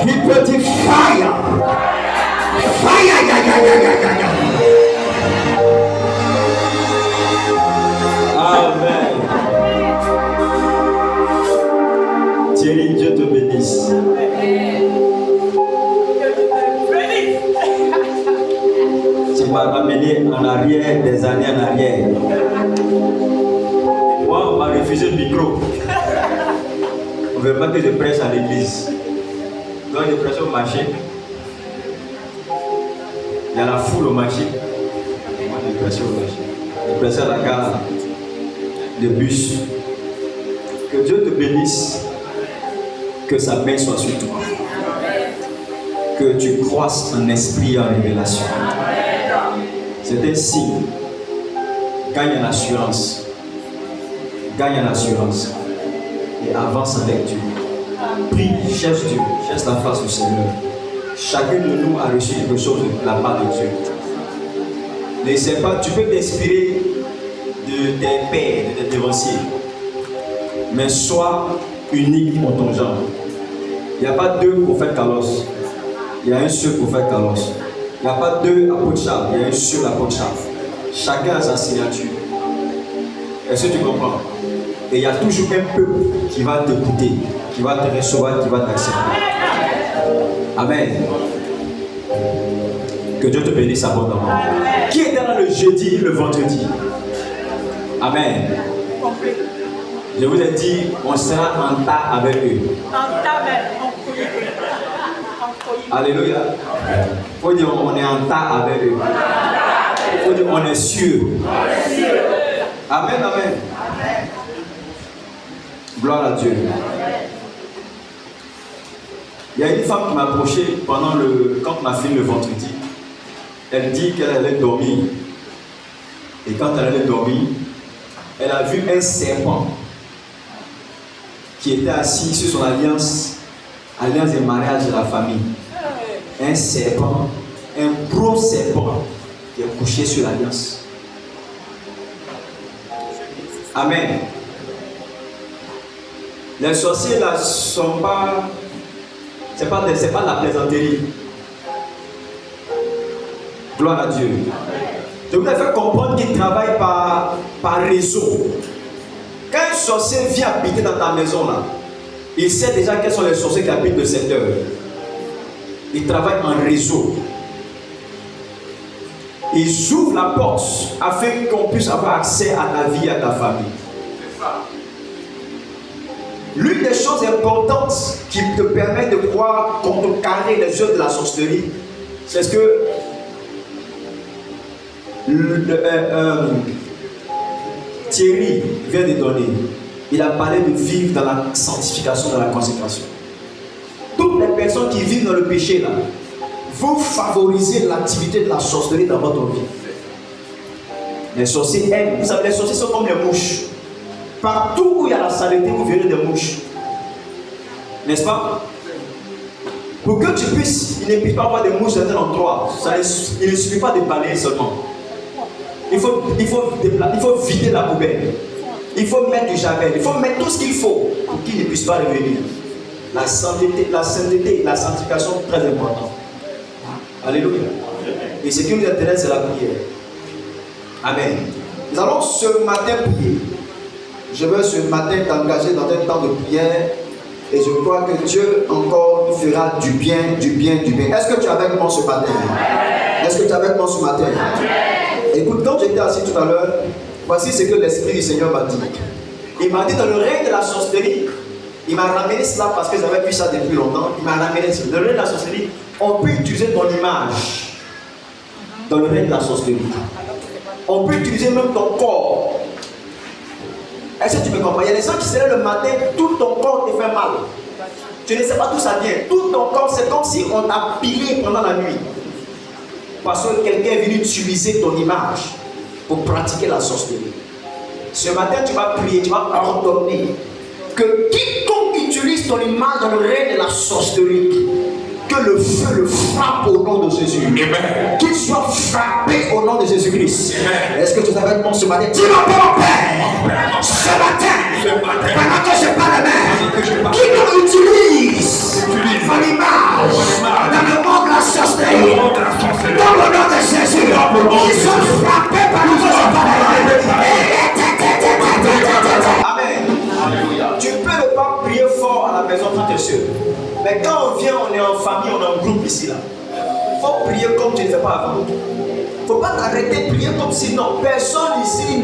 Il peut dire fire. Fire. Amen. Thierry, Dieu te bénisse. Tu m'as ramené en arrière, des années en arrière. Moi, on m'a refusé le micro. On ne veut pas que je prêche à l'église. Donc, je prêche au marché. Il y a la foule au marché. Moi, je prêche au marché. Je prêche à la gare de bus. Que Dieu te bénisse. Que sa main soit sur toi. Que tu croisses en esprit et en révélation. C'est un signe. Gagne en assurance. Gagne en assurance. Et avance avec Dieu. Prie, cherche Dieu. Cherche la face du Seigneur. Chacun de nous a reçu quelque chose de la part de Dieu. N'essaie pas, tu peux t'inspirer de tes pères, de tes dévanciers. Mais sois unique en ton genre. Il n'y a pas deux prophètes Carlos. Il y a un seul prophète Carlos. Il n'y a pas deux apôtres Charles. Il y a un seul apôtre Charles. Chacun a sa signature. Est-ce que tu comprends? Et il y a toujours un peuple qui va t'écouter, qui va te recevoir, qui va t'accepter. Amen. Que Dieu te bénisse abondamment. Qui était là le jeudi, le vendredi? Amen. Je vous ai dit, on sera en tas avec eux. Alléluia. Il faut dire, on est en tas avec eux. Il faut dire, on est sûr. Amen, amen. Gloire à Dieu. Il y a une femme qui m'a approché quand on a fini le vendredi. Elle dit qu'elle allait dormir. Et quand elle allait dormir, elle a vu un serpent qui était assis sur son alliance de mariage de la famille. Un serpent, un gros serpent qui est couché sur l'alliance. Amen. Les sorciers là sont pas, c'est pas de la plaisanterie. Gloire à Dieu. Je voudrais faire comprendre qu'ils travaillent par réseau. Quand un sorcier vient habiter dans ta maison là, il sait déjà quels sont les sorciers qui habitent le secteur. Ils travaillent en réseau. Ils ouvrent la porte afin qu'on puisse avoir accès à ta vie et à ta famille. L'une des choses importantes qui te permet de pouvoir contrecarrer les œuvres de la sorcellerie, c'est ce que Thierry vient de donner. Il a parlé de vivre dans la sanctification, dans la consécration. Toutes les personnes qui vivent dans le péché là, vous favorisez l'activité de la sorcellerie dans votre vie. Les sorciers aiment. Vous savez, les sorciers sont comme des mouches. Partout où il y a la saleté, vous verrez des mouches. N'est-ce pas? Pour que tu puisses, il ne puisse pas avoir des mouches dans un endroit. Il ne suffit pas de balayer seulement. Il faut vider la poubelle. Il faut mettre du javel. Il faut mettre tout ce qu'il faut pour qu'il ne puisse pas revenir. La sainteté, la sanctification est très importante. Alléluia. Et ce qui nous intéresse, c'est la prière. Amen. Nous allons ce matin prier. Je veux ce matin t'engager dans un temps de prière. Et je crois que Dieu encore nous fera du bien. Est-ce que tu es avec moi ce matin? Est-ce que tu es avec moi ce matin? Écoute, quand j'étais assis tout à l'heure, voici ce que l'Esprit du Seigneur m'a dit. Il m'a dit dans le règne de la sorcellerie, il m'a ramené cela parce que j'avais vu ça depuis longtemps. Il m'a ramené cela. Dans le règne de la sorcellerie, on peut utiliser ton image. Dans le règne de la sorcellerie, on peut utiliser même ton corps. Est-ce que tu me comprends? Il y a des gens qui se lèvent le matin, tout ton corps te fait mal. Tu ne sais pas d'où ça vient. Tout ton corps, c'est comme si on t'a pilé pendant la nuit. Parce que quelqu'un est venu utiliser ton image pour pratiquer la sorcellerie. Ce matin, tu vas prier, tu vas ordonner que quiconque utilise ton image dans le règne de la sorcellerie, que le feu le frappe au nom de Jésus. Qu'il soit frappé au nom de Jésus-Christ. Est-ce que tu es avec moi ce matin? Dis-moi, mon Père, ce matin, pendant que je parle, quiconque utilise mon image la maison quand tu es seul. Mais quand on vient, on est en famille, on est en groupe ici là. Il faut prier comme tu ne fais pas avant. Il ne faut pas t'arrêter de prier comme si non. Personne ici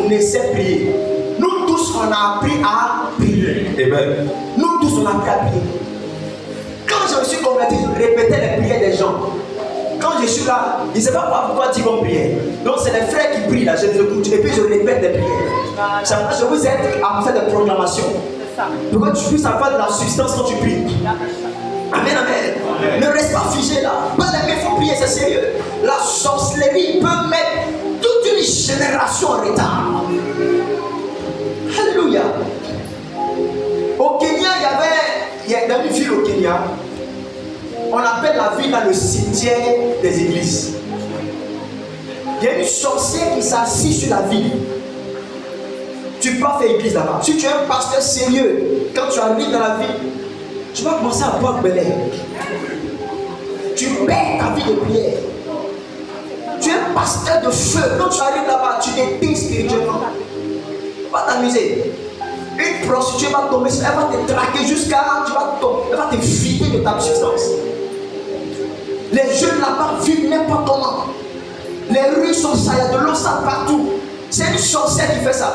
ne sait prier. Nous tous, on a appris à prier. Amen. Nous tous, on a appris à prier. Quand je me suis converti, je répétais les prières des gens. Quand je suis là, je ne sais pas pourquoi tu vas prier. Donc c'est les frères qui prient là, je les écoute. Et puis je répète les prières. Je vous aide à faire des proclamations. Pour que tu puisses avoir de la substance quand tu pries. Amen, amen. Ne reste pas figé là. Pas les il faut prier, c'est sérieux. La sorcellerie peut mettre toute une génération en retard. Alléluia. Au Kenya, il y a dans une ville au Kenya, on appelle la ville là le cimetière des églises. Il y a une sorcière qui s'assit sur la ville. Tu peux pas faire église là-bas. Si tu es un pasteur sérieux, quand tu arrives dans la ville, tu vas commencer à boire Bel Air. Tu perds ta vie de prière. Tu es un pasteur de feu. Quand tu arrives là-bas, tu t'éteins spirituellement. Va t'amuser. Une prostituée va tomber, elle va te traquer jusqu'à tu vas tomber, elle va te vider de ta substance. Les jeunes là-bas vivent n'importe comment. Les rues sont sales, il y a de l'eau sale partout. C'est une sorcière qui fait ça.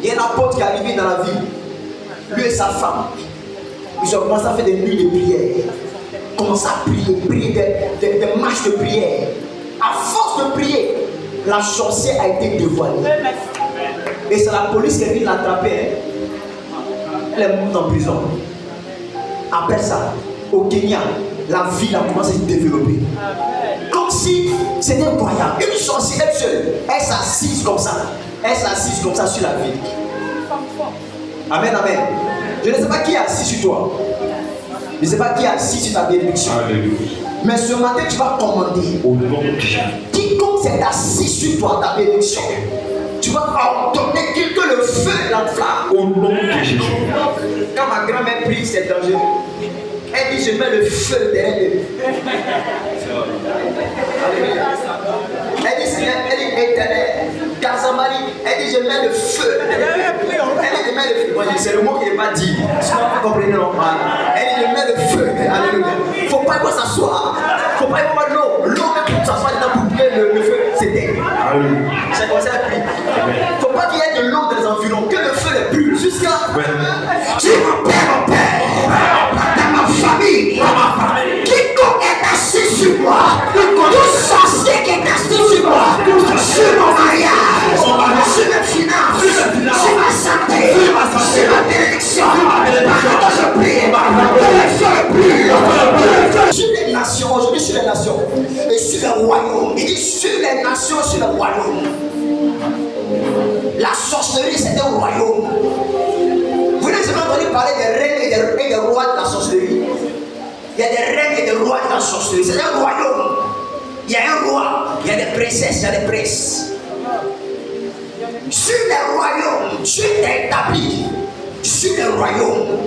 Il y a un apôtre qui est arrivé dans la ville. Lui et sa femme. Ils ont commencé à faire des nuits de prière. Commencé à prier des marches de prière. À force de prier, la sorcière a été dévoilée. Et c'est la police qui est venue l'attraper. Elle est morte en prison. Après ça, au Kenya, la ville a commencé à se développer. Comme si c'était incroyable. Une sorcière seule, elle s'assise comme ça. Elle s'assise comme ça sur la ville. Amen, amen. Je ne sais pas qui est assis sur toi. Je ne sais pas qui est assis sur ta bénédiction. Mais ce matin, tu vas commander. Au nom de Jésus. Quiconque s'est assis sur toi, ta bénédiction, tu vas ordonner que le feu l'enflamme. Au nom de Jésus. Quand ma grand-mère prie, c'est dangereux. Elle dit, je mets le feu derrière eux. Elle dit, Seigneur, elle dit, éternel. Kazamari, elle dit, je mets le feu. Elle dit, je mets le feu. Moi, c'est le mot qui n'est pas dit. Vous comprenez, non? Elle dit, je mets le feu. Alléluia. Il ne faut pas y s'asseoir. Il ne faut pas y avoir l'eau. L'eau, même pour s'asseoir dedans pour brûler le feu, c'était. C'est comme ça, elle prie. Il ne faut pas qu'il y ait de l'eau dans les environs. Que le feu les brûle jusqu'à. Tu m'appelles, mon père. Dans ma famille. Quiconque est assis sur moi. Tout sorcier qui est assis sur moi. Sur mon mariage. Sur mes finances. Sur ma santé. Sur ma bénédiction. Je prie. Sur les nations, aujourd'hui sur les nations. Et sur les royaumes. Il dit sur les nations, sur les royaumes. La sorcellerie, c'est un royaume. Vous n'avez jamais entendu parler des reines et des rois de la sorcellerie. Il y a des reines et des rois de la sorcellerie. C'est un royaume. Il y a un roi, il y a des princesses, il y a des princes. Sur les royaumes, Dieu t'a établi. Sur les royaumes,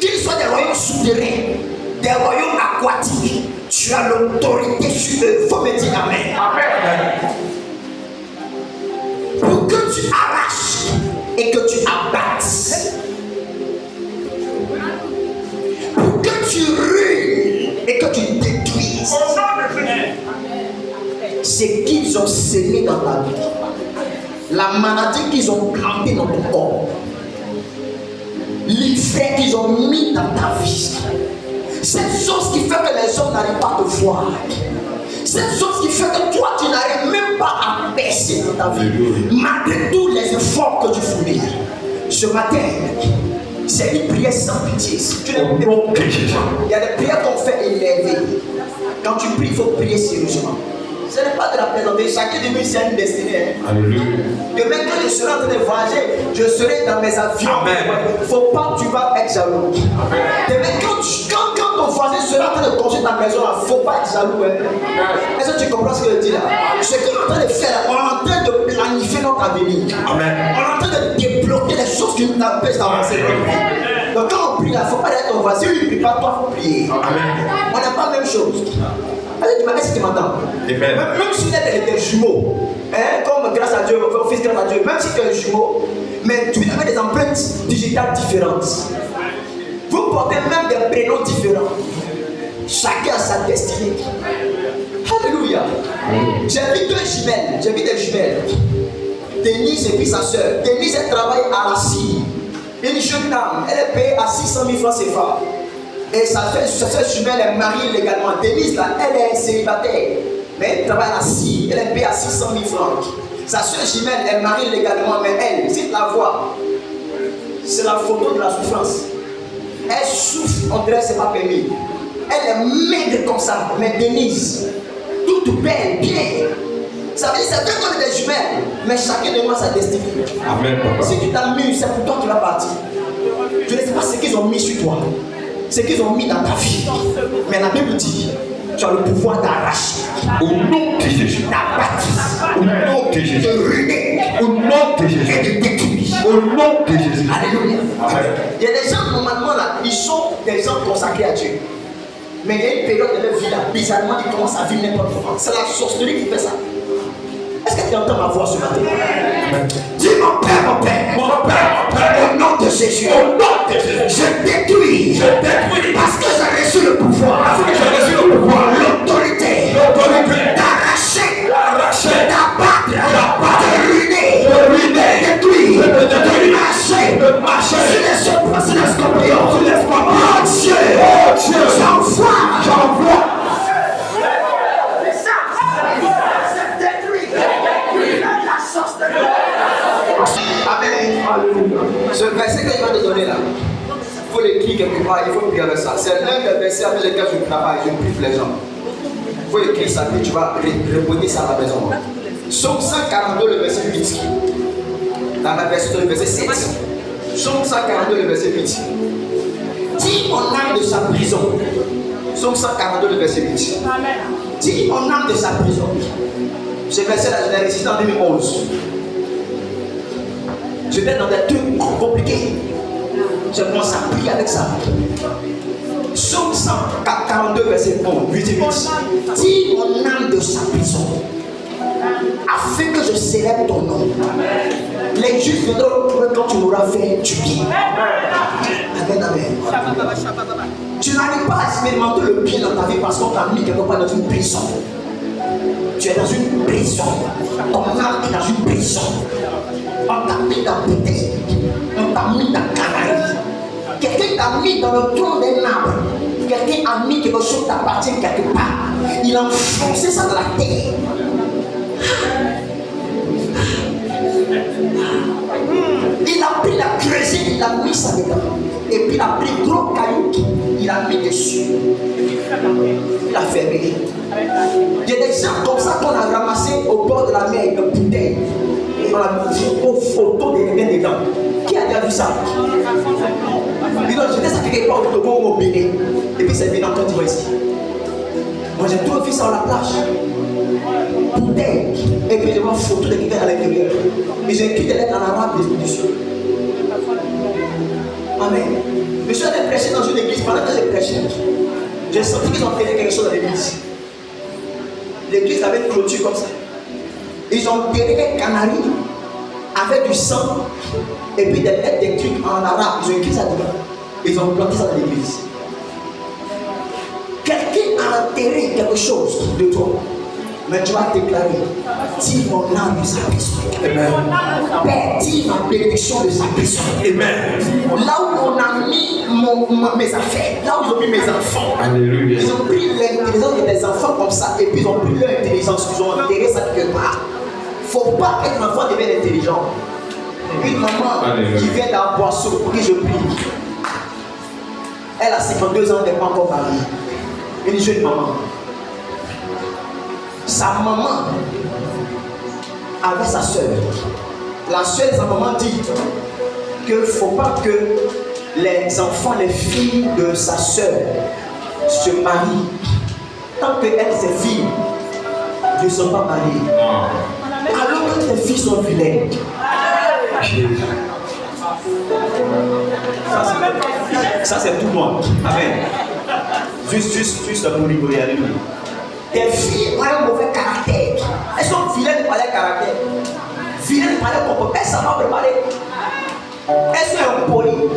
qu'ils soient des royaumes souterrains, des royaumes aquatiques, tu as l'autorité sur eux. Il faut me dire Amen. Pour que tu arraches et que tu abattes. Pour que tu ruines et que tu détruises. C'est qu'ils ont semé dans ta vie. La maladie qu'ils ont plantée dans ton corps. L'effet qu'ils ont mis dans ta vie. Cette chose qui fait que les hommes n'arrivent pas à te voir. Cette chose qui fait que toi tu n'arrives même pas à percer dans ta vie. Malgré tous les efforts que tu fournis. Ce matin, c'est une prière sans pitié. Si tu il y a des prières qu'on fait énerver. Quand tu pries, il faut prier sérieusement. Ce n'est pas de la plaisanterie. Chacun de nous ici a une destinée. Alléluia. Demain, quand je serai en train de voyager, je serai dans mes avions. Il ne faut pas que tu vas être jaloux. Demain, quand ton voisin sera en train de construire ta maison, il ne faut pas être jaloux. Est-ce que tu comprends ce que je dis là? Ce qu'on est en train de faire, on est en train de planifier notre avenir. Amen. On est en train de débloquer les choses qui nous empêchent d'avancer. Donc quand on prie, il ne faut pas être ton voisin. Lui, il ne prie pas, toi, il faut prier. On n'a pas la même chose. Est-ce que tu m'entends? Même si tu es des jumeaux, comme grâce à Dieu, mon fils grâce à Dieu, même si tu es un jumeau, mais tu avez des empreintes digitales différentes. Vous portez même des prénoms différents. Chacun a sa destinée. Alléluia. J'ai vu des jumelles. Denise et puis sa soeur. Denise, elle travaille à la CIE. Une jeune dame, elle est payée à 600 000 francs CFA. Et sa soeur jumelle est mariée légalement. Denise, là, elle est célibataire. Mais elle travaille à la CIE. Elle est payée à 600 000 francs. Sa soeur jumelle est mariée légalement. Mais elle, si tu la vois, c'est la photo de la souffrance. Elle souffre, on dirait que ce n'est pas permis. Elle est maigre comme ça. Mais Denise, toute belle, bien. Ça veut dire c'est vrai qu'on est des jumelles, mais chacun de nous a sa destinée. Amen, papa. Si tu t'as mis, c'est pour toi que tu vas partir. Je ne sais pas ce qu'ils ont mis sur toi, ce qu'ils ont mis dans ta vie. Mais la Bible dit, tu as le pouvoir d'arracher. Au nom de Jésus. D'abattre. Au nom de Jésus. De ruiner. Au nom de Et Jésus. de détruire. Au nom de Jésus. Alléluia. Amen. Il y a des gens, normalement, là, ils sont des gens consacrés à Dieu. Mais il y a une période de leur vie, là, bizarrement, ils commencent à vivre n'importe comment. C'est la sorcellerie qui fait ça. Est-ce que tu entends ma voix ce matin? Dis mon Père, Mon Père, mon Père. au nom de Jésus, Au nom de Jésus. je détruis, parce que j'ai reçu le pouvoir, l'autorité, d'arracher, d'abattre, de ruiner, de marcher, sur les serpents, sur les scorpions, oh Dieu, j'envoie. Amen. Ce verset que je vais te donner là, il faut l'écrire quelque part, il faut prier avec ça. C'est l'un des versets avec lesquels je travaille, je prie les gens. Il faut écrire ça, puis tu vas répéter ça à la maison. Psaume 142, le verset 8. Dans la version le verset 7. Psaume 142, le verset 8. Dis mon âme de sa prison. Psaume 142, le verset 8. Dis mon âme de sa prison. Ce verset là, je l'ai récité en 2011. J'étais dans des trucs compliqués. Je commence à prier avec ça. Psaume 142, verset 8 et 8. Dis mon âme de sa prison, afin que je célèbre ton nom. Les justes viendront quand tu m'auras fait du bien. Amen, amen. Tu n'arrives pas à expérimenter le bien dans ta vie parce qu'on t'a mis quelque part dans une prison. Tu es dans une prison. Ton âme est dans une prison. On t'a mis dans bouteille. On t'a mis dans canaille. Quelqu'un t'a mis dans le tronc d'un arbre. Quelqu'un a mis quelque chose qui t'appartient quelque part. Il a enfoncé ça dans la terre. Il a pris la creusée, il a mis ça dedans. Et puis il a pris gros cailloux, il a mis dessus. Il a fermé. Il y a des gens comme ça qu'on a ramassé au bord de la mer avec une bouteille. Et on a mis aux photos des mains dedans. Qui a déjà vu ça? J'étais ça quelque part au Togo ou au Bénin. Et puis c'est venu en Côte d'Ivoire ici. Moi j'ai tout vu ça sur la plage. Bouteille. Et puis je vois photo de quelqu'un à l'intérieur. Et j'ai écrit des lettres en arabe dessus. Amen. Je suis allé prêcher dans une église. Pendant que j'ai prêché, j'ai senti qu'ils ont fait quelque chose dans l'église. L'église avait une clôture comme ça. Ils ont enterré un canari avec du sang et puis des lettres, des trucs en arabe. Ils ont écrit ça dedans. Ils ont planté ça dans l'église. Quelqu'un a enterré quelque chose de toi. Mais tu vas déclarer, dis mon âme de sa prison. Amen. Père, dis ma bénédiction de sa prison. Amen. Là où on a mis mes affaires, là où ils ont mis mes enfants. Alléluia. Ils ont pris l'intelligence des enfants comme ça et puis ils ont pris leur intelligence, ils ont enterré ça quelque part. Il ne faut pas qu'un enfant devienne intelligent. Une maman qui vient d'un boisseau pour qui je prie, elle a 52 ans, elle n'est pas encore mariée. Une jeune maman. Sa maman avait sa soeur. La soeur de sa maman dit qu'il ne faut pas que les enfants, les filles de sa soeur se marient tant qu'elles, ses filles, ne sont pas mariées. Alors que les filles sont vilaines. Ça c'est tout moi. Amen. Juste pour rigoler, alléluia. Tes filles ont un mauvais caractère. Elles sont vilaines par leur caractère. Vilaines par leur comportement. Elles ne savent pas préparer. Elles sont impolies.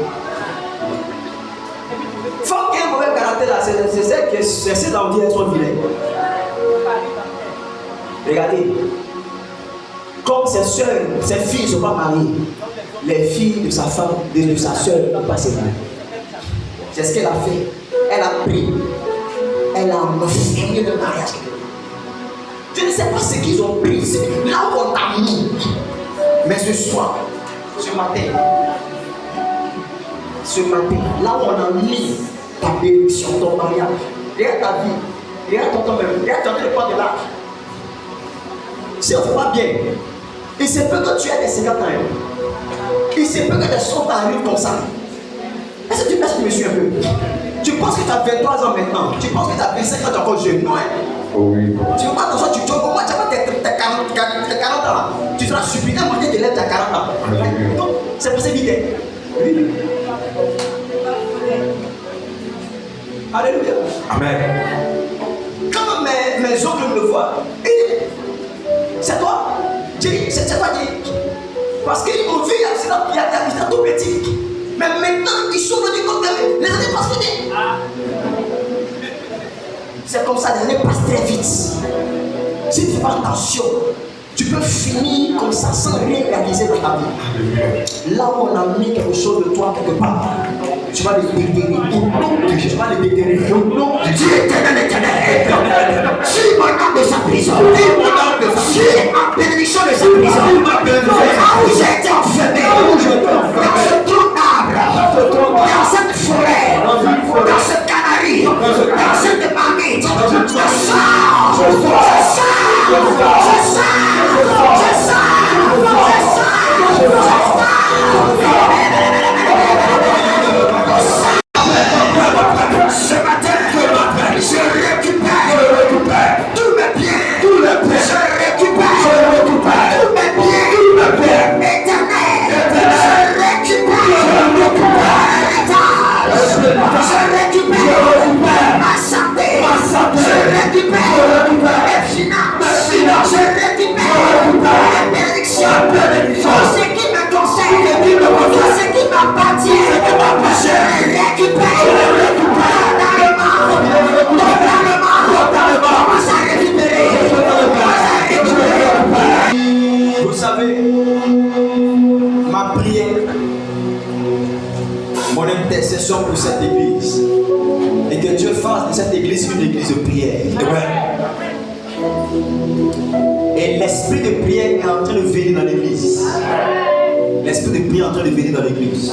Femme qui a un mauvais caractère là, c'est celle qui essaie d'en dire elles sont vilaines. Regardez, comme ses soeurs, ses filles ne sont pas mariées, les filles de sa femme, de sa soeur ne sont pas se marier. C'est ce qu'elle a fait. Elle a pris, elle a enfermé le mariage. Je ne sais pas ce qu'ils ont pris, là où on t'a mis. Mais ce soir, ce matin, là où on a mis ta bénédiction, ton mariage, regarde ta vie, regarde ton même, regarde ton téléphone de là. Si on ne fait pas bien, il se peut que tu aies des 50 ans. Il se peut que des 100 ans arrivent comme ça. Est-ce que tu me suis un peu? Tu penses que tu as 23 ans maintenant? Tu penses que tu as 25 ans, tu es encore jeune? Non, hein? Oui. Tu ne veux pas attention, tu au moins tu as 40 ans. Tu seras supplié à manger tes lèvres, tu as 40 ans. Donc, c'est passé vite. Oui. Alléluia. Amen. Quand mes oncles me voient, ils disent, c'est toi? J'ai dit, c'est toi qui. Parce qu'ils m'ont vu, il y a tout petit. Mais maintenant, ils sont venus comme les années passent vite. C'est comme ça, les années passent très vite. Si tu ne fais pas attention, tu peux finir comme ça sans rien réaliser dans ta vie. Là où on a mis quelque chose de toi quelque part, tu vas le déterrer. Au nom de Dieu, tu vas le déterrer. Au nom de Dieu, éternel. Suis mon âme de sa prison. Suis en bénédiction de sa prison. Là où j'ai été enfermé, dans ce trou d'arbre, dans cette forêt, dans ce canari, dans cette marmite, je ce matin, je récupère tous mes biens, je récupère tous mes biens, éternel, je récupère je récupère ma santé, je récupère mes finances, je récupère mes bénédictions, tout ce qui me concerne, tout ce qui m'appartient, je récupère totalement, commence à récupérer. Vous savez, ma prière, mon intercession pour cette église, et que Dieu fasse de cette église une église de prière. Et l'esprit de prière est en train de venir dans l'église. L'esprit de prière est en train de venir dans l'église.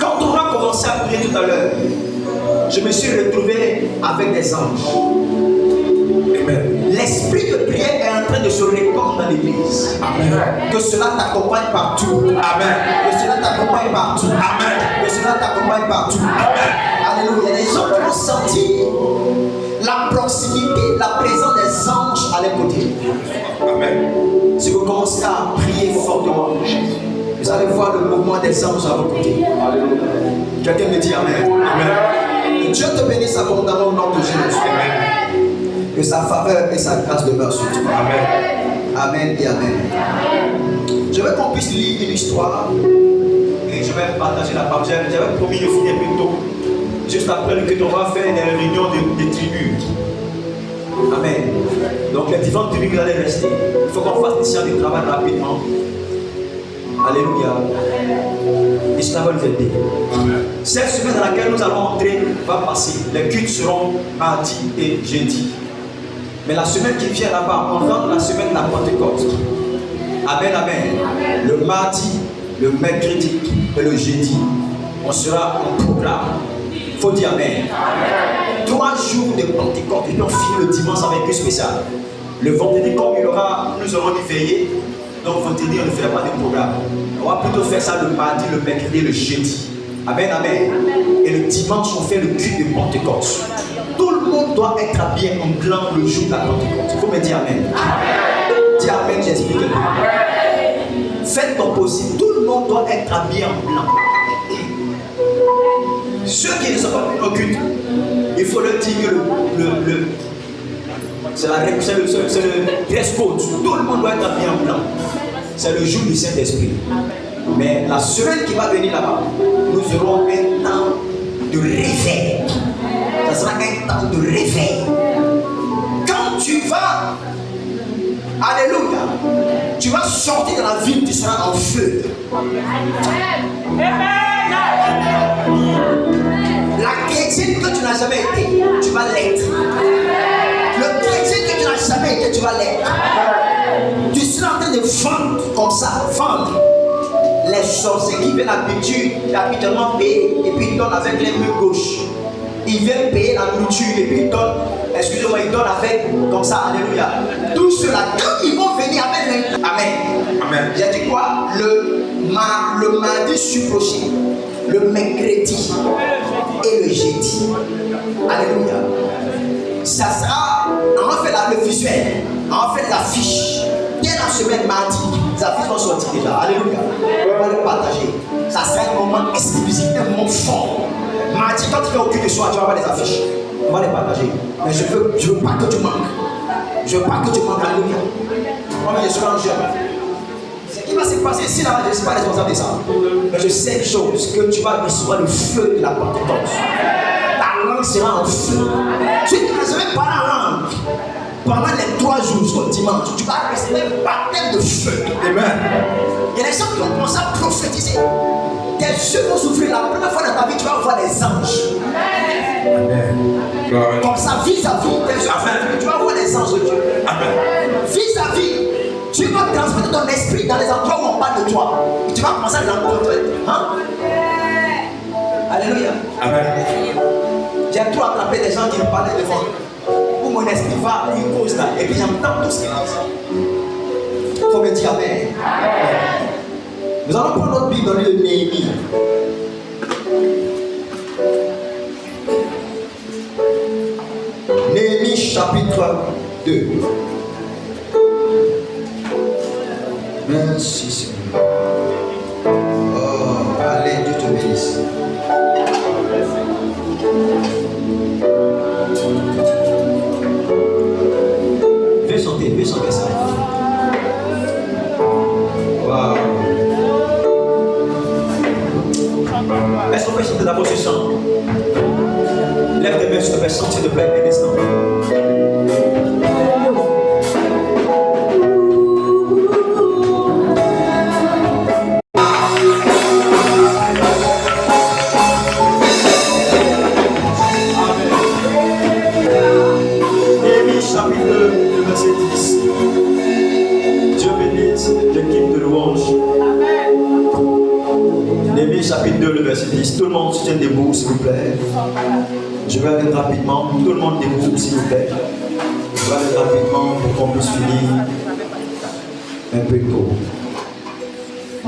Quand on a commencé à prier tout à l'heure, je me suis retrouvé avec des anges. L'esprit de prière est en train de se répandre dans l'église. Que cela t'accompagne partout. Amen. Que cela t'accompagne partout. Amen. Que cela t'accompagne partout. Amen. Alléluia. Les gens ont senti la proximité, la présence des anges à leur côté. Amen. Si vous commencez à prier fortement, vous allez voir le mouvement des anges à vos côtés. Alléluia. Quelqu'un me dit Amen. Amen. Que Dieu te bénisse abondamment au nom de Jésus. Amen. Que sa faveur et sa grâce demeurent sur toi. Amen. Amen et Amen. Je veux qu'on puisse lire une histoire et je vais partager la parole. J'avais promis de finir plus tôt. Juste après le culte, on va faire des réunions des tribus. Amen. Donc les différentes tribus qui allaient rester. Il faut qu'on fasse des séances de travail rapidement. Alléluia. Et cela va nous aider. Cette semaine dans laquelle nous allons entrer va passer. Les cultes seront mardi et jeudi. Mais la semaine qui vient là-bas, on rentre la semaine de la Pentecôte. Amen, amen. Le mardi, le mercredi et le jeudi, on sera en programme. Il faut dire amen. 3 jours de Pentecôte et puis on finit le dimanche avec un spécial. Le vendredi, comme nous aurons une veillée, donc vendredi on ne fera pas de programme. On va plutôt faire ça le mardi, le mercredi et le jeudi. Amen, amen. Et le dimanche, on fait le culte de Pentecôte. Tout le monde doit être habillé en blanc le jour de la Pentecôte. Il faut me dire amen. Dis amen, j'explique. Faites ton possible. Tout le monde doit être habillé en blanc. Ceux qui ne sont pas venus au culte, il faut leur dire que c'est le dress code. Tout le monde doit être habillé en blanc. c'est le jour du Saint-Esprit. Mais la semaine qui va venir là-bas, nous aurons un temps de réveil. Ça sera un temps de réveil. Quand tu vas, alléluia, tu vas sortir de la ville, tu seras en feu. La chrétienne que tu n'as jamais été, tu vas l'être. Le chrétien que tu n'as jamais été, tu vas l'être. Tu seras en train de vendre comme ça, vendre. Les sorciers qui viennent habituellement payer et puis ils donnent avec les mains gauches. Ils viennent payer la nourriture et puis ils donnent, excusez-moi, ils donnent avec comme ça, alléluia. Tout cela, quand ils vont venir avec les... Amen. Amen. J'ai dit quoi? Le mardi prochain, le mercredi et le jeudi. Alléluia. Ça sera, on va faire le visuel, on va faire l'affiche. Dès la semaine mardi, les affiches vont sortir déjà. Alléluia. On va les partager. Ça sera un moment exclusif, un moment fort. Mardi, quand tu fais aucune de soi, tu vas voir les affiches. On va les partager. Mais je veux pas que tu manques. Je veux pas que tu manques. Alléluia. Moi, je suis un jeune. Ce qui va se passer ici, là, je ne suis pas responsable de ça. Mais je sais une chose, que tu vas recevoir le feu de la Pentecôte. Ta langue sera en feu. Tu ne vas jamais parler en langue. Pendant les 3 jours jusqu'au dimanche, tu vas recevoir un baptême de feu. Amen. Il y a des gens qui ont commencé à prophétiser. Tes yeux vont s'ouvrir. La première fois dans ta vie, tu vas voir les anges. Amen. Comme ça, vis-à-vis, tes yeux tu vas voir les anges de Dieu. Amen. Vis-à-vis, tu vas transporter ton esprit dans les endroits où on parle de toi. Et tu vas commencer à les rencontrer. Hein? Alléluia. Amen. J'ai trop attrapé des gens qui me parlaient devant. Où mon esprit va, il cause là. Et puis j'entends tout ce qu'ils disent. Il faut me dire Amen. Nous allons prendre notre Bible dans le livre de Néhémie. Néhémie chapitre 2. Merci Seigneur. Oh, allez, Dieu te bénisse. Fais chanter ça. Waouh. Est-ce qu'on peut chanter d'abord ce chant? Lève tes mains, s'il te plaît, chante s'il te plaît, un instant. Chapitre 2, le verset 10. Tout le monde se tient debout, s'il vous plaît. Je vais aller rapidement. Tout le monde debout, s'il vous plaît. Je vais aller rapidement pour qu'on puisse finir un peu tôt.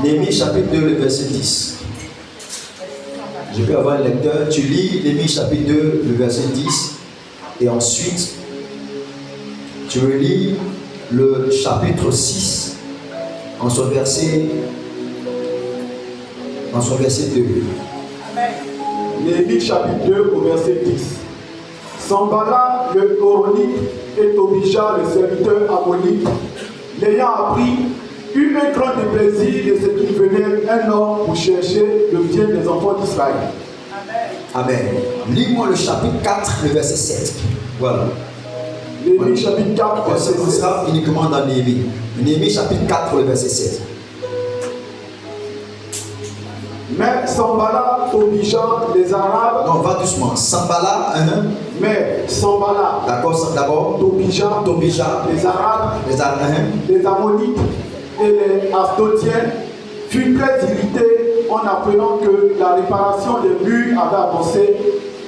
Néhémie, chapitre 2, le verset 10. Je peux avoir un lecteur. Tu lis Néhémie, chapitre 2, le verset 10. Et ensuite, tu relis le chapitre 6 en son verset 2. Néhémie chapitre 2 au verset 10. Sambala le Horonite et Tobija le serviteur ammonite, l'ayant appris, eut un grand déplaisir de ce qu'il venait un homme pour chercher le bien des enfants d'Israël. Amen. Lis-moi le chapitre 4, le verset 7. Voilà. Néhémie chapitre 4, verset 7. On sera uniquement dans Néhémie. Néhémie chapitre 4, le verset 7. Mais Sambala, Tobija, les Arabes. Non, va doucement. Sambala, Mais Sambala, d'accord, d'abord. Tobija, les Arabes, les Ammonites et les Asdotiens furent très irrités en apprenant que la réparation des murs avait avancé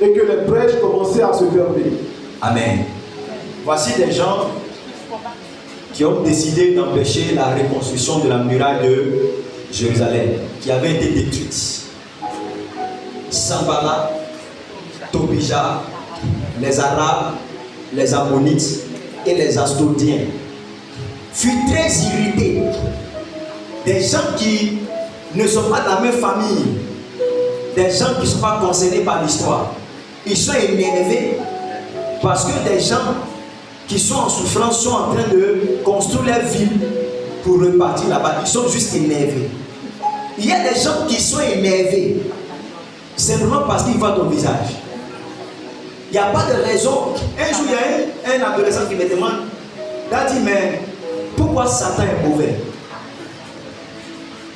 et que les brèches commençaient à se fermer. Amen. Voici des gens qui ont décidé d'empêcher la reconstruction de la muraille de Jérusalem, qui avait été détruite. Sambala, Tobija, les Arabes, les Ammonites et les Asdodiens furent très irrités. Des gens qui ne sont pas de la même famille, des gens qui ne sont pas concernés par l'histoire, ils sont énervés parce que des gens qui sont en souffrance sont en train de construire leur ville pour repartir là-bas. Ils sont juste énervés. Il y a des gens qui sont énervés simplement parce qu'ils voient ton visage. Il n'y a pas de raison. Un jour, il y a un adolescent qui me demande, il a dit, mais pourquoi Satan est mauvais?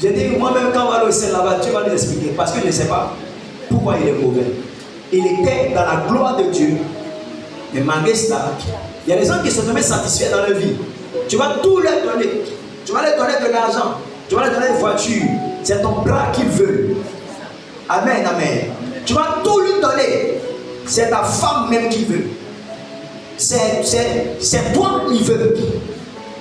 J'ai dit, moi-même, quand on va aller là-bas, tu vas nous expliquer. Parce que je ne sais pas pourquoi il est mauvais. Il était dans la gloire de Dieu. Mais malgré cela, il y a des gens qui sont jamais satisfaits dans leur vie. Tu vas tout leur donner. Tu vas leur donner de l'argent. Tu vas leur donner une voiture. C'est ton bras qu'il veut. Amen, amen. Tu vas tout lui donner. C'est ta femme même qui veut. C'est toi qui veux.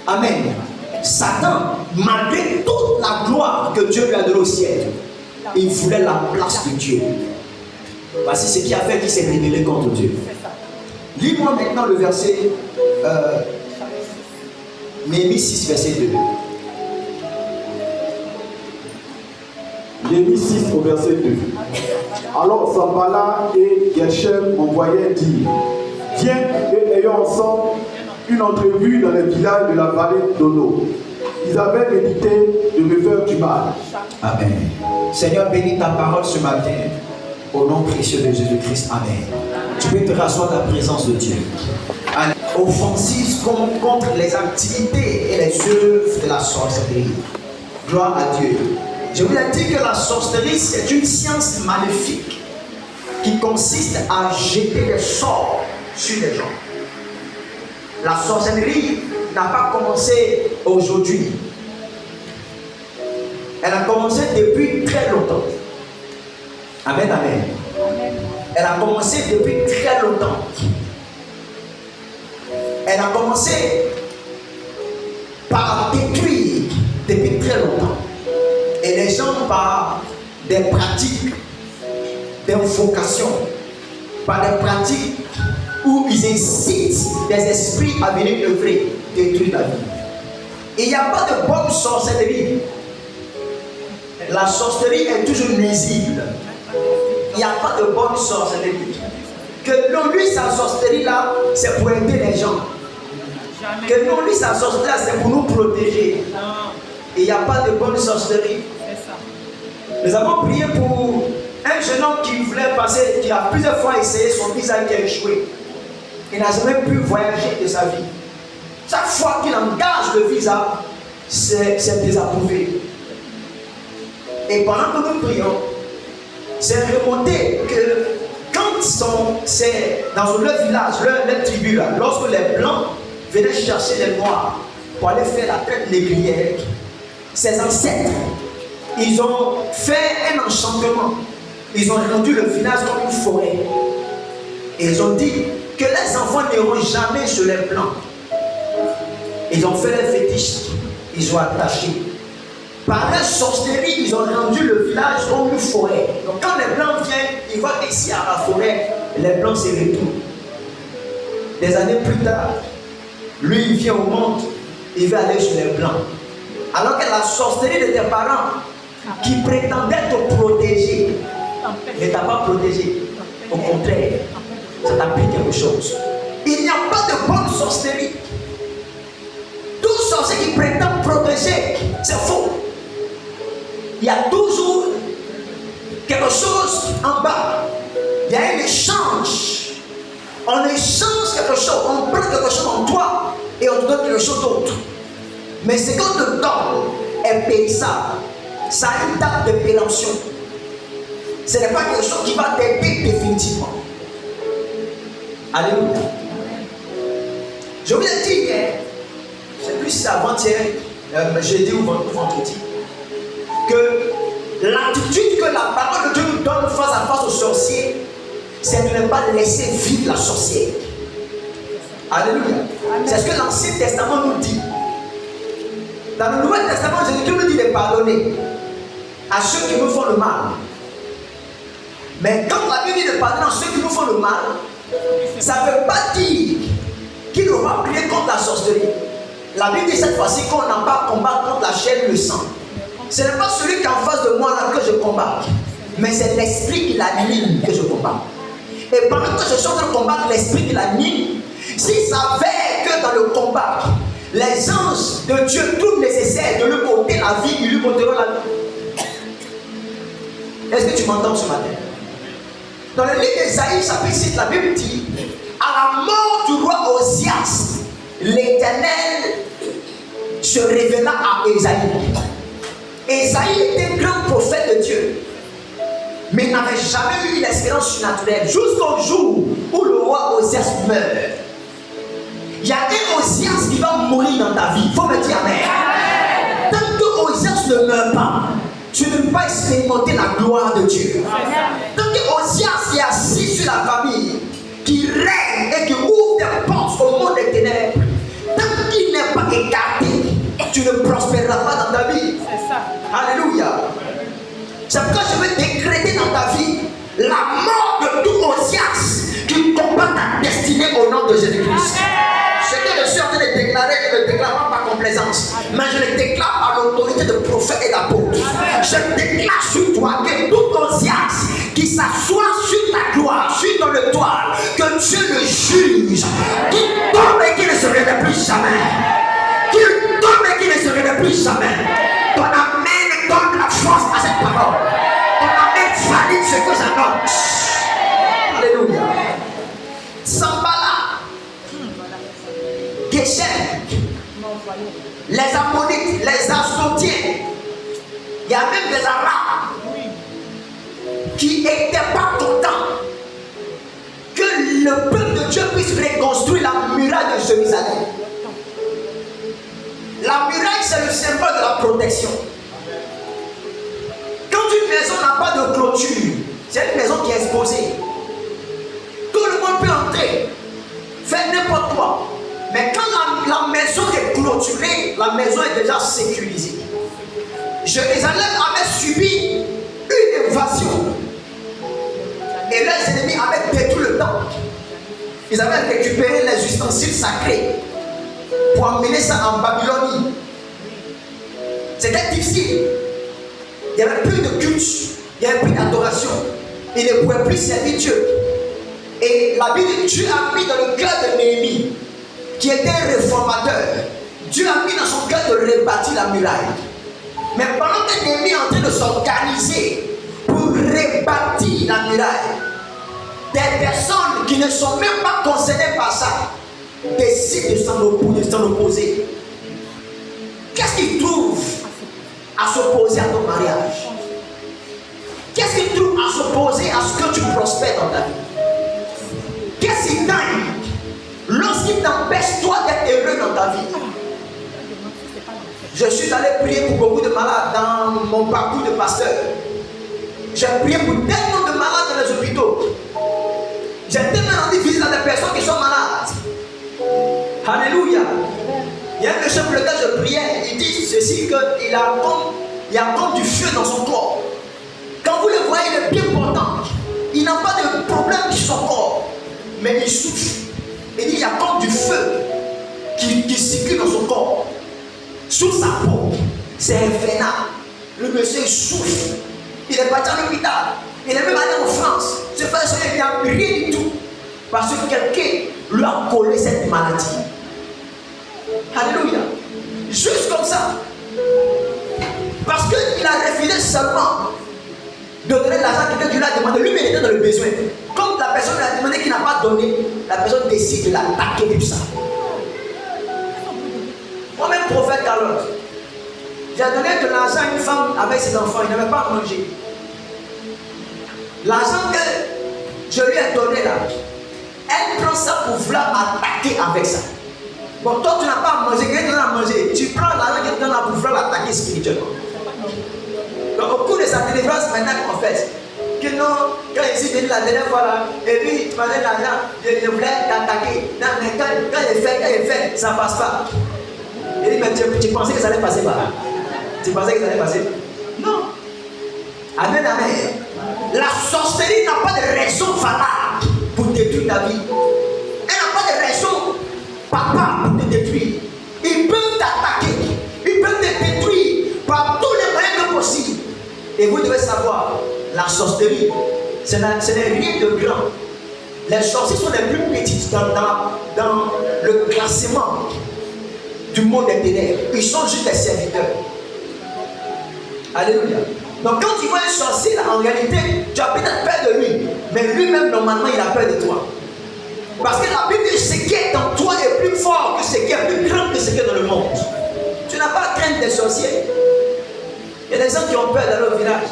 Amen. Satan, malgré toute la gloire que Dieu lui a donnée au ciel, il voulait la place de Dieu. Voici ce qui a fait qu'il s'est rébellé contre Dieu. Lis-moi maintenant le verset Néhémie 6, verset 2. Néhémie 6 au verset 2. Alors Sanballat et Geshem m'envoyaient dire, viens et ayons ensemble une entrevue dans les villages de la vallée d'Ono. Ils avaient médité de me faire du mal. Amen. Seigneur, bénis ta parole ce matin. Au nom précieux de Jésus-Christ. Amen. Tu peux te rasseoir dans la présence de Dieu. Offensive contre les activités et les œuvres de la sorcellerie. Gloire à Dieu. Je vous ai dit que la sorcellerie, c'est une science maléfique qui consiste à jeter des sorts sur les gens. La sorcellerie n'a pas commencé aujourd'hui. Elle a commencé depuis très longtemps. Amen, amen. Elle a commencé depuis très longtemps. Elle a commencé par détruire depuis très longtemps. Et les gens, par des pratiques d'invocation, par des pratiques où ils incitent des esprits à venir œuvrer, détruire la vie. Il n'y a pas de bonne sorcellerie. La sorcellerie est toujours nuisible. Il n'y a pas de bonne sorcellerie. Que non, lui, sa sorcellerie là, c'est pour aider les gens. Que non, lui, sa sorcellerie là, c'est pour nous protéger. Il n'y a pas de bonne sorcellerie. Nous avons prié pour un jeune homme qui voulait passer, qui a plusieurs fois essayé son visa qui a échoué. Il n'a jamais pu voyager de sa vie. Chaque fois qu'il engage le visa, c'est désapprouvé. Et pendant que nous prions, c'est remonté que quand c'est dans leur village, leur tribu, là, lorsque les blancs venaient chercher les noirs pour aller faire la traite négrière, ses ancêtres, ils ont fait un enchantement. Ils ont rendu le village comme une forêt. Et ils ont dit que les enfants n'iront jamais sur les blancs. Ils ont fait les fétiches. Ils ont attaché. Par la sorcellerie, ils ont rendu le village comme une forêt. Donc quand les blancs viennent, ils voient qu'ici à la forêt, les blancs se retournent. Des années plus tard, lui il vient au monde, il veut aller chez les blancs. Alors que la sorcellerie de tes parents, qui prétendaient te protéger, ne t'a pas protégé. Au contraire, ça t'a pris quelque chose. Il n'y a pas de bonne sorcellerie. Tout sorcier qui prétend protéger, c'est faux. Il y a toujours quelque chose en bas. Il y a un échange. On échange quelque chose. On prend quelque chose en toi et on te donne quelque chose d'autre. Mais ce qu'on te donne est périssable. Ça a une date de péremption. Ce n'est pas quelque chose qui va t'aider définitivement. Alléluia. Je vous ai dit hier, je ne sais plus si c'est avant-hier, jeudi ou vendredi, que l'attitude que la parole de Dieu nous donne face à face aux sorciers, c'est de ne pas laisser vivre la sorcière. Alléluia. C'est ce que l'Ancien Testament nous dit. Dans le Nouveau Testament, Jésus nous dit de pardonner à ceux qui nous font le mal. Mais quand la Bible dit de pardonner à ceux qui nous font le mal, ça ne veut pas dire qu'il aura prié contre la sorcellerie. La Bible dit cette fois-ci qu'on n'a pas à combattre contre la chair et le sang. Ce n'est pas celui qui est en face de moi là que je combats, mais c'est l'esprit qui l'anime que je combats. Et pendant que je suis en train de combattre l'esprit qui l'anime, s'il s'avère que dans le combat, les anges de Dieu trouvent nécessaire de lui ôter la vie, ils lui ôteront la vie. Est-ce que tu m'entends ce matin? Dans le livre d'Ésaïe, chapitre 6, la Bible dit, à la mort du roi Osias, l'Éternel se révéla à Ésaïe. Ésaïe était grand prophète de Dieu, mais il n'avait jamais eu l'expérience surnaturelle jusqu'au jour où le roi Osias meurt. Il y a un Osias qui va mourir dans ta vie. Il faut me dire amen. Tant que Osias ne meurt pas, tu ne peux pas expérimenter la gloire de Dieu. Tant que Osias est assis sur la famille, qui règne et qui ouvre des portes au monde des ténèbres, tant qu'il n'est pas écarté, tu ne prospéreras pas dans ta vie. C'est ça. Alléluia. C'est pourquoi je veux décréter dans ta vie la mort de tout Osias qui combat ta destinée au nom de Jésus-Christ. Ce que je suis en train de déclarer, je ne le déclare pas par complaisance, mais je le déclare par l'autorité de prophète et d'apôtre. Je déclare sur toi que tout Osias qui s'assoit sur ta gloire, sur ton étoile, que Dieu le juge, qu'il tombe et qu'il ne se réveille plus jamais. Qu'il tombe et qu'il ne se réveille plus jamais. Ton amen donne la force à cette parole. Ton amen valide ce que j'annonce. Alléluia. Sambala, Geshem, les Ammonites, les Asdotiens, il y a même des Arabes qui n'étaient pas contents que le peuple de Dieu puisse reconstruire la muraille de Jérusalem. La muraille, c'est le symbole de la protection. Quand une maison n'a pas de clôture, c'est une maison qui est exposée. Tout le monde peut entrer, faire n'importe quoi. Mais quand la maison est clôturée, la maison est déjà sécurisée. Jérusalem avait subi une invasion. Et leurs ennemis avaient détruit le temple. Ils avaient récupéré les ustensiles sacrés pour emmener ça en Babylonie. C'était difficile. Il n'y avait plus de culte, il n'y avait plus d'adoration. Ils ne pouvaient plus servir Dieu. Et la Bible dit, Dieu a mis dans le cœur de Néhémie, qui était un réformateur, Dieu a mis dans son cœur de rebâtir la muraille. Mais pendant que Néhémie est en train de s'organiser pour rebâtir la muraille, des personnes qui ne sont même pas concernées par ça décident de s'en opposer. Qu'est-ce qu'ils trouvent à s'opposer à ton mariage? Qu'est-ce qu'ils trouvent à s'opposer à ce que tu prospères dans ta vie? Qu'est-ce qu'ils gagnent lorsqu'ils t'empêchent toi d'être heureux dans ta vie? Je suis allé prier pour beaucoup de malades dans mon parcours de pasteur. J'ai prié pour tellement de malades dans les hôpitaux. J'ai tellement rendu visite à des personnes qui sont malades. Alléluia. Il y a un monsieur pour lequel je priais, il dit ceci, qu'il a comme du feu dans son corps. Quand vous le voyez, il est bien portant. Il n'a pas de problème sur son corps, mais il souffre. Il dit il y a comme du feu qui circule dans son corps. Sous sa peau, c'est infernal. Le monsieur il souffre. Il est parti à l'hôpital. Il est même allé en France. Ce frère, il n'a rien du tout. Parce que quelqu'un lui a collé cette maladie. Alléluia. Juste comme ça. Parce qu'il a refusé seulement de donner l'argent que Dieu lui a demandé. Lui, il était dans le besoin. Comme la personne lui a demandé qu'il n'a pas donné, la personne décide de l'attaquer tout ça. Moi-même, prophète alors, j'ai donné de l'argent à une femme avec ses enfants. Il n'avait pas à manger. L'argent que je lui ai donné là, elle prend ça pour vouloir attaquer avec ça. Bon, toi, tu n'as pas à manger, quelqu'un te donne à manger. Tu prends l'argent qu'elle te donne pour vouloir l'attaquer spirituellement. Donc, au cours de sa délivrance, maintenant, elle confesse que non, quand il s'est venu la dernière fois là, et puis tu m'as donné l'argent, je voulais t'attaquer. Non, mais quand il fait, ça ne passe pas. Il dit, mais tu pensais que ça allait passer par là? Tu pensais que ça allait passer? Non. Amen, amen. La sorcellerie n'a pas de raison fatale pour détruire ta vie. Elle n'a pas de raison, papa, pour te détruire. Ils peuvent t'attaquer. Ils peuvent te détruire par tous les moyens que possible. Et vous devez savoir, la sorcellerie, ce n'est rien de grand. Les sorciers sont les plus petites dans le classement du monde des ténèbres. Ils sont juste des serviteurs. Alléluia. Donc quand tu vois un sorcier là, en réalité, tu as peut-être peur de lui, mais lui-même normalement il a peur de toi. Parce que la Bible dit ce qui est en toi est plus fort que ce qui est plus grand que ce qui est dans le monde. Tu n'as pas à craindre des sorciers. Il y a des gens qui ont peur d'aller au village.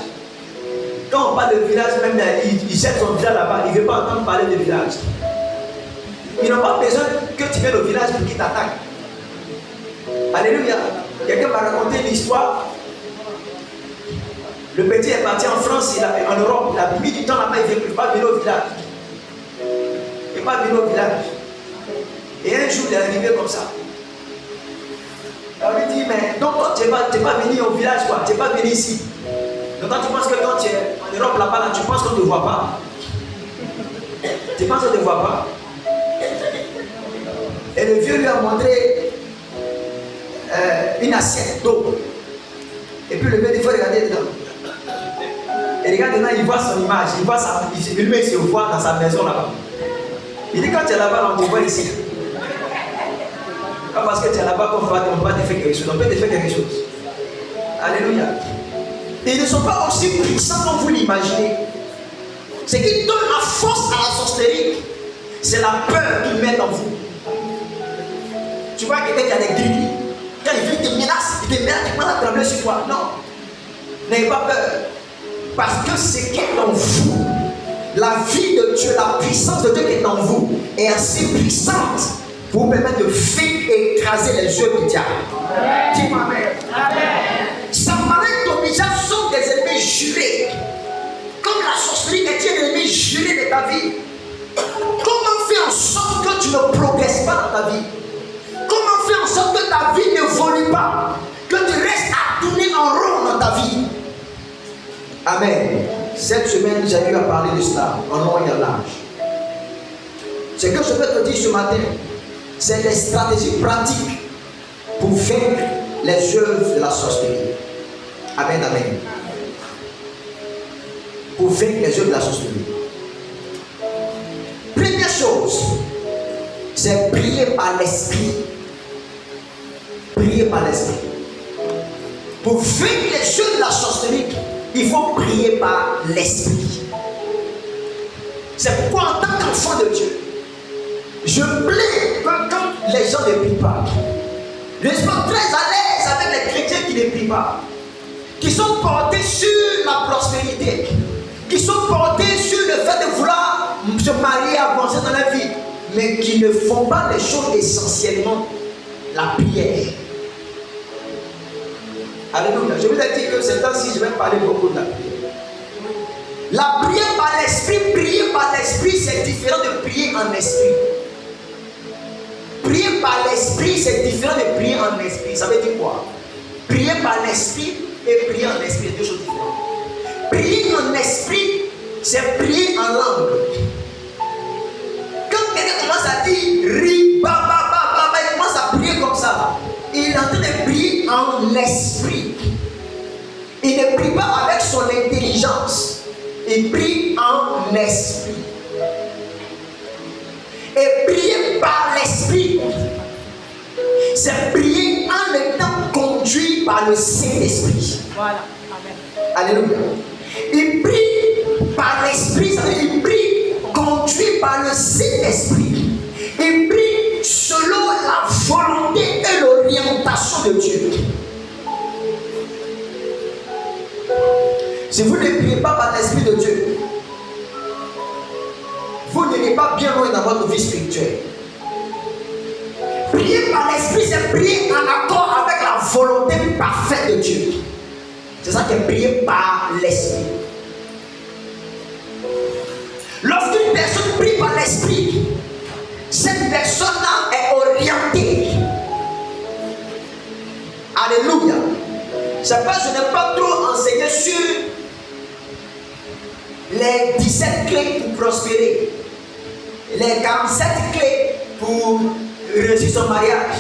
Quand on parle de village, même ils jettent son village là-bas, ils ne veulent pas entendre parler de village. Ils n'ont pas besoin que tu viennes au village pour qu'ils t'attaquent. Alléluia. Quelqu'un m'a raconté une histoire. Le petit est parti en France, en Europe, il a mis du temps là-bas, il ne veut pas venir au village. Il n'est pas venu au village. Et un jour, il est arrivé comme ça. On lui dit, mais donc toi, tu n'es pas venu au village, quoi. Tu n'es pas venu ici. Donc toi, tu penses que quand tu es en Europe là-bas, là, tu penses qu'on ne te voit pas. Tu penses qu'on ne te voit pas. Et le vieux lui a montré une assiette d'eau. Et puis le vieux dit, il faut regarder dedans. Et regarde dedans, il voit son image, il voit lui il se voit dans sa maison là-bas. Il dit, quand tu es là-bas, on te voit ici. Pas parce que tu es là-bas qu'on va te faire quelque chose, on peut te faire quelque chose. Alléluia. Et ils ne sont pas aussi puissants comme vous l'imaginez. Ce qui donne la force à la sorcellerie, c'est la peur qu'ils mettent en vous. Tu vois quelqu'un qui a des gris, quand il vient, il te menace, il prend la trembler sur toi. Non. N'ayez pas peur. Parce que ce qui est en vous, la vie de Dieu, la puissance de Dieu qui est en vous, est assez puissante pour vous permettre de faire écraser les yeux du diable. Dis-moi amen. Sambalat et Tobija sont des ennemis jurés. Comme la sorcellerie est un ennemi juré de ta vie. Comment faire en sorte que tu ne progresses pas dans ta vie? Comment faire en sorte que ta vie n'évolue pas? Que tu restes à tourner en rond dans ta vie? Amen. Cette semaine, j'ai eu à parler de cela en long et en large. Ce que je peux te dire ce matin, c'est des stratégies pratiques pour vaincre les œuvres de la sorcellerie. Amen, amen. Pour vaincre les œuvres de la sorcellerie. Première chose, c'est prier par l'esprit. Prier par l'esprit. Pour vaincre les œuvres de la sorcellerie, il faut prier par l'esprit. C'est pourquoi en tant qu'enfant de Dieu, je plains que quand les gens ne prient pas, je suis très à l'aise avec les chrétiens qui ne prient pas, qui sont portés sur la prospérité, qui sont portés sur le fait de vouloir se marier, avancer dans la vie, mais qui ne font pas les choses essentiellement, la prière. Alléluia. Je vous ai dit que ces temps-ci, je vais parler beaucoup de la prière. La prière par l'esprit, prier par l'esprit, c'est différent de prier en esprit. Prier par l'esprit, c'est différent de prier en esprit. Ça veut dire quoi? Prier par l'esprit et prier en esprit, c'est deux choses différentes. Prier en esprit, c'est prier en langue. Quand quelqu'un commence à dire ri, ba, ba, ba, ba, ba, il commence à prier comme ça. Il est en train de prier en esprit. Il ne prie pas avec son intelligence. Il prie en esprit. Et prier par l'esprit, c'est prier en étant conduit par le Saint-Esprit. Voilà. Amen. Alléluia. Il prie par l'esprit, ça veut dire il prie conduit par le Saint-Esprit. Il prie selon la volonté et l'orientation de Dieu. Si vous ne priez pas par l'Esprit de Dieu, vous n'irez pas bien loin dans votre vie spirituelle. Prier par l'Esprit, c'est prier en accord avec la volonté parfaite de Dieu. C'est ça que prier par l'Esprit. Lorsqu'une personne prie par l'Esprit, cette personne-là est orientée. Alléluia. C'est pas, je n'ai pas trop enseigné sur les 17 clés pour prospérer, les 47 clés pour réussir son mariage,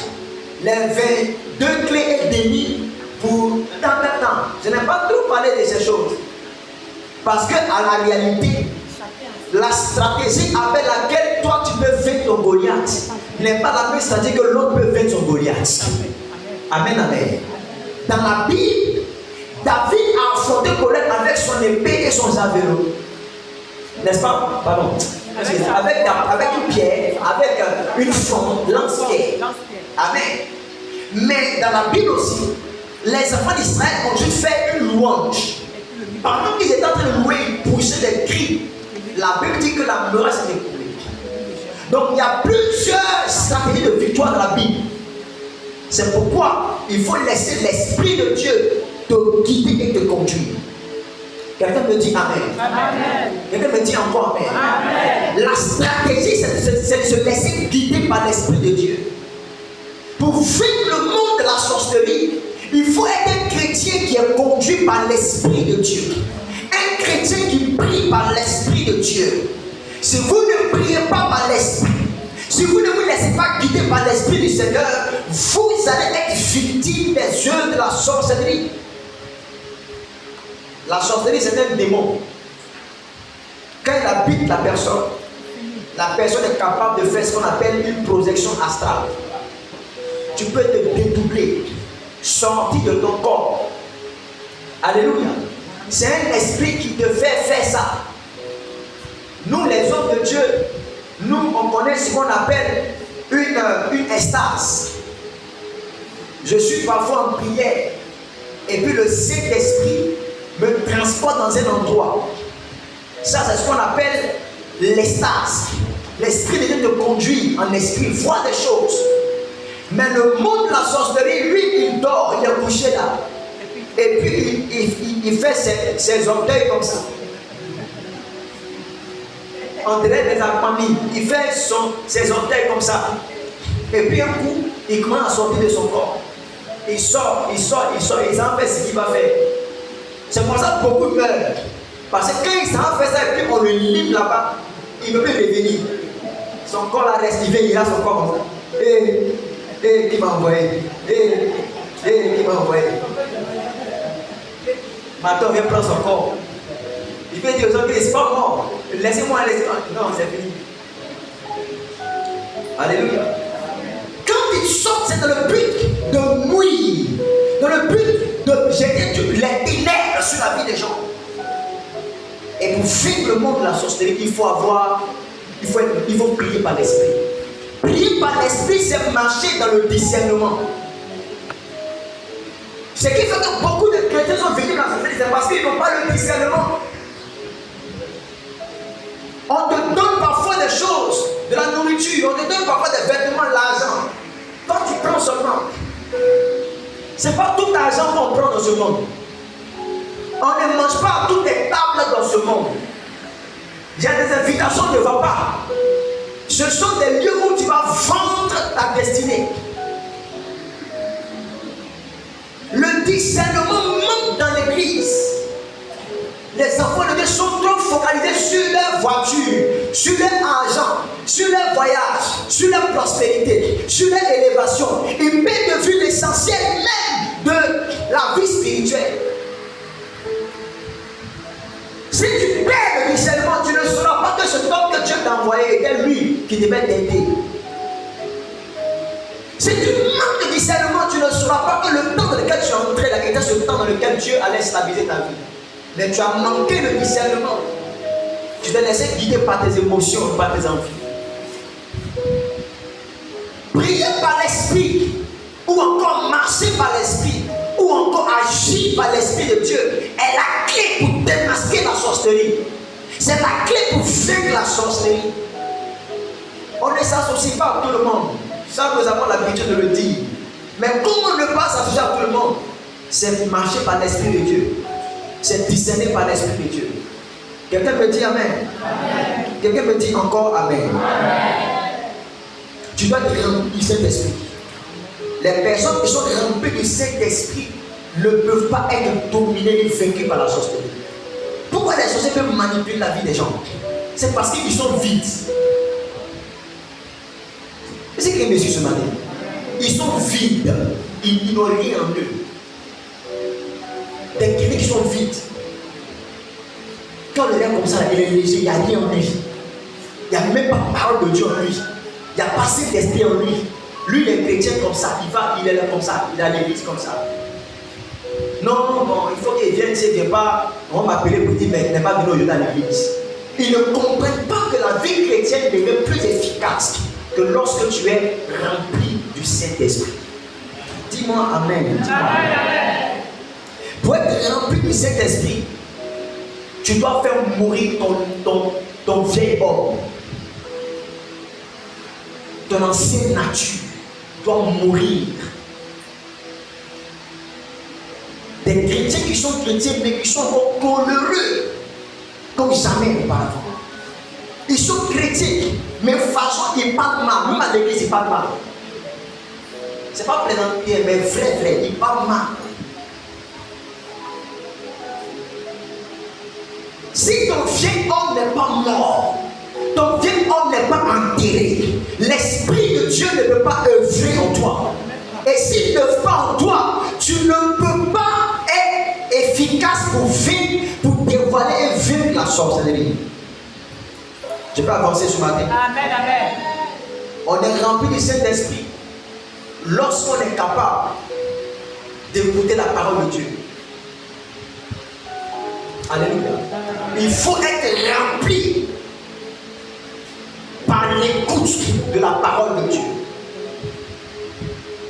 les 22 clés et demie pour tant de temps. Je n'ai pas trop parlé de ces choses. Parce que à la réalité, la stratégie avec laquelle toi tu peux vaincre ton Goliath n'est pas la même stratégie que l'autre peut vaincre son Goliath. Amen, amen. Dans la Bible, David a affronté Goliath avec son épée et son javelot. N'est-ce pas? Pardon. Avec une pierre, avec une fronde, lance-pierre. Amen. Mais dans la Bible aussi, les enfants d'Israël ont dû faire une louange. Pendant qu'ils étaient en train de louer, ils poussaient des cris. La Bible dit que la muraille s'est écoulée. Donc il y a plusieurs stratégies de victoire dans la Bible. C'est pourquoi il faut laisser l'Esprit de Dieu te guider et te conduire. Quelqu'un me dit Amen. Amen. Quelqu'un me dit encore Amen. Amen. La stratégie, c'est de se laisser guider par l'Esprit de Dieu. Pour vivre le monde de la sorcellerie, il faut être un chrétien qui est conduit par l'Esprit de Dieu. Un chrétien qui prie par l'Esprit de Dieu. Si vous ne priez pas par l'Esprit, si vous ne vous laissez pas guider par l'Esprit du Seigneur, vous allez être victime des œuvres de la sorcellerie. La sorcellerie, c'est un démon. Quand il habite la personne est capable de faire ce qu'on appelle une projection astrale. Tu peux te dédoubler, sortir de ton corps. Alléluia. C'est un esprit qui te fait faire ça. Nous, les hommes de Dieu, nous, on connaît ce qu'on appelle une extase. Je suis parfois en prière et puis le Saint-Esprit me transporte dans un endroit. Ça, c'est ce qu'on appelle l'extase. L'Esprit de Dieu te conduit en esprit, voit des choses. Mais le monde de la sorcellerie, lui, il dort, il est couché là. Et puis, il fait ses orteils comme ça. On dirait des accompagnements. Il fait ses orteils comme ça. Et puis, un coup, il commence à sortir de son corps. Il sort, il s'en fait ce qu'il va faire. C'est pour ça que beaucoup meurent. Parce que quand il s'en fait ça, et puis on le livre là-bas, il ne peut plus revenir. Son corps là reste, il a son corps comme ça. Et qui m'a envoyé? Qui m'a envoyé? Maintenant, viens prendre son corps. Il peut dire aux autres, c'est pas mort. Laissez-moi aller. Non, c'est fini. Alléluia. Quand il sort, c'est dans le but de mourir. Dans le but de jeter les ténèbres sur la vie des gens. Et pour vivre le monde de la sorcellerie, il faut prier par l'esprit. Prier par l'esprit, c'est marcher dans le discernement. Ce qui fait que beaucoup de chrétiens sont victimes de la sorcellerie, c'est parce qu'ils n'ont pas le discernement. On te donne parfois des choses, de la nourriture, on te donne parfois des vêtements, l'argent. Quand tu prends seulement, c'est pas tout l'argent qu'on prend dans ce monde. On ne mange pas à toutes les tables dans ce monde. Il y a des invitations, ne va pas. Ce sont des lieux où tu vas vendre ta destinée. Le discernement manque dans l'église. Les enfants de Dieu sont trop focalisés sur leur voiture, sur leur argent, sur leur voyage, sur leur prospérité, sur leur élévation. Ils perdent de vue l'essentiel même de la vie spirituelle. Si tu perds le discernement, tu ne sauras pas que ce temps que Dieu t'a envoyé était lui qui devait t'aider. Si tu manques de discernement, tu ne sauras pas que le temps dans lequel tu es entré là était ce temps dans lequel Dieu allait stabiliser ta vie. Mais tu as manqué le discernement. Tu t'es laissé guider par tes émotions, par tes envies. Prier par l'esprit, ou encore marcher par l'esprit, ou encore agir par l'esprit de Dieu est la clé pour démasquer la sorcellerie. C'est la clé pour vaincre la sorcellerie. On ne s'associe pas à tout le monde. Ça, nous avons l'habitude de le dire. Mais comment ne pas s'associer à tout le monde? C'est marcher par l'esprit de Dieu. C'est discerner par l'esprit de Dieu. Quelqu'un me dit Amen. Amen. Quelqu'un me dit encore Amen. Amen. Tu dois être rempli du Saint-Esprit. Les personnes qui sont remplies du Saint-Esprit ne peuvent pas être dominées ni vaincues par la sorcellerie. Pourquoi les sorciers peuvent manipuler la vie des gens? C'est parce qu'ils sont vides. C'est ce que Jésus ce matin. Ils sont vides. Ils n'ont rien en eux. Des chrétiens qui sont vides. Quand on est comme ça, il est léger, il n'y a rien en lui. Il n'y a même pas de parole de Dieu en lui. Il n'y a pas Saint-Esprit en lui. Lui, il est chrétien comme ça, il est là comme ça, il a l'église comme ça. Non, bon, il faut qu'il vienne, s'il ne vient pas, on va m'appeler pour dire, mais il n'est pas venu aujourd'hui à l'église. Ils ne comprennent pas que la vie chrétienne devient plus efficace que lorsque tu es rempli du Saint-Esprit. Dis-moi Amen. Dis-moi Amen. Pour être rempli du Saint-Esprit, tu dois faire mourir ton vieil homme. Ton ancienne nature doit mourir. Des chrétiens qui sont chrétiens, mais qui sont encore coléreux comme jamais auparavant. Ils sont chrétiens, mais de toute façon, ils parlent mal. Même à l'église, ils parlent mal. C'est pas plaisanterie, mais vrai, ils parlent mal. Si ton vieil homme n'est pas mort, ton vieil homme n'est pas enterré, l'Esprit de Dieu ne peut pas œuvrer en toi. Et s'il ne fait pas en toi, tu ne peux pas être efficace pour dévoiler et vaincre la sorcellerie. Je peux avancer ce matin. Amen, amen. On est rempli du Saint-Esprit lorsqu'on est capable d'écouter la parole de Dieu. Alléluia. Il faut être rempli par l'écoute de la parole de Dieu.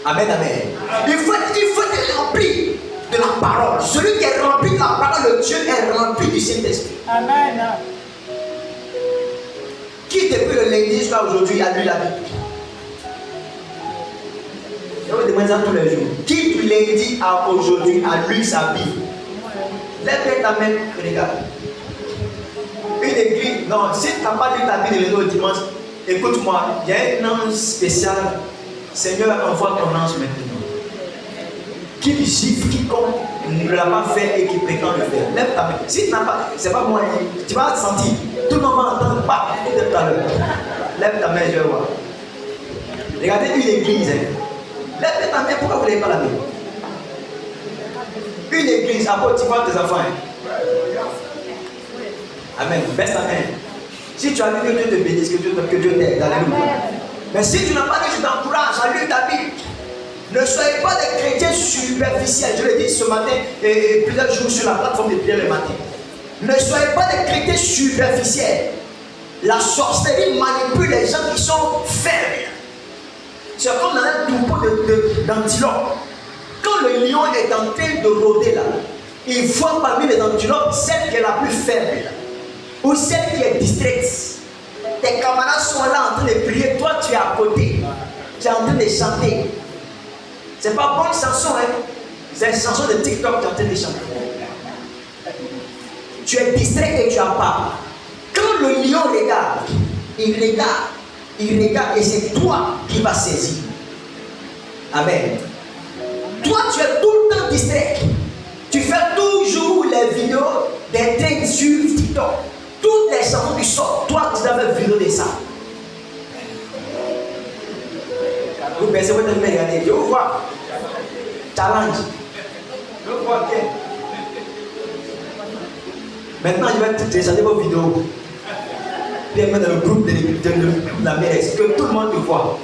Amen, amen. Il faut être rempli de la parole. Celui qui est rempli de la parole de Dieu est rempli du Saint-Esprit. Amen. Qui depuis le lundi jusqu'à aujourd'hui a lu la Bible? Je vous demande ça tous les jours. Qui du lundi à aujourd'hui a lu sa Bible? Lève ta main, regarde. Une église, non, si tu n'as pas lu ta Bible le dimanche, écoute-moi, il y a un ange spécial. Seigneur, envoie ton ange maintenant. Qui gifle quiconque ne l'a pas fait et qui prétend le faire. Lève ta main. Si tu n'as pas, c'est pas moi, tu vas te sentir. Tout le monde va entendre pas tout à l'heure. Lève ta main, je vais voir. Regardez une église. Lève ta main, pourquoi vous ne l'avez pas la main? Une église, après tu vois tes enfants. Amen. Baisse ta main. Si tu as lu, que Dieu te bénisse, que Dieu t'aide. Alléluia. Mais si tu n'as pas lu, je t'encourage à lire ta Bible. Ne soyez pas des chrétiens superficiels. Je l'ai dit ce matin et plusieurs jours sur la plateforme de prière le matin. Ne soyez pas des chrétiens superficiels. La sorcellerie manipule les gens qui sont faibles. C'est comme dans un troupeau d'antilopes. Quand le lion est en train de rôder là, il voit parmi les antilopes celle qui est la plus faible ou celle qui est distraite. Tes camarades sont là en train de prier, toi tu es à côté, tu es en train de chanter. C'est pas bonne chanson, hein? C'est une chanson de TikTok que tu es en train de chanter. Tu es distrait et tu as peur. Quand le lion regarde et c'est toi qui vas saisir. Amen. Toi, tu es tout le temps distrait. Tu fais toujours les vidéos des trains sur TikTok. Toutes les chansons qui sortent, toi, tu dois faire vidéo de ça. Vous pensez que vous devez regarder. Je vous vois. Challenge. Je vous vois bien. Maintenant, je vais télécharger vos vidéos. Puis mettre dans le groupe de la mairesse. Que tout le monde te voit.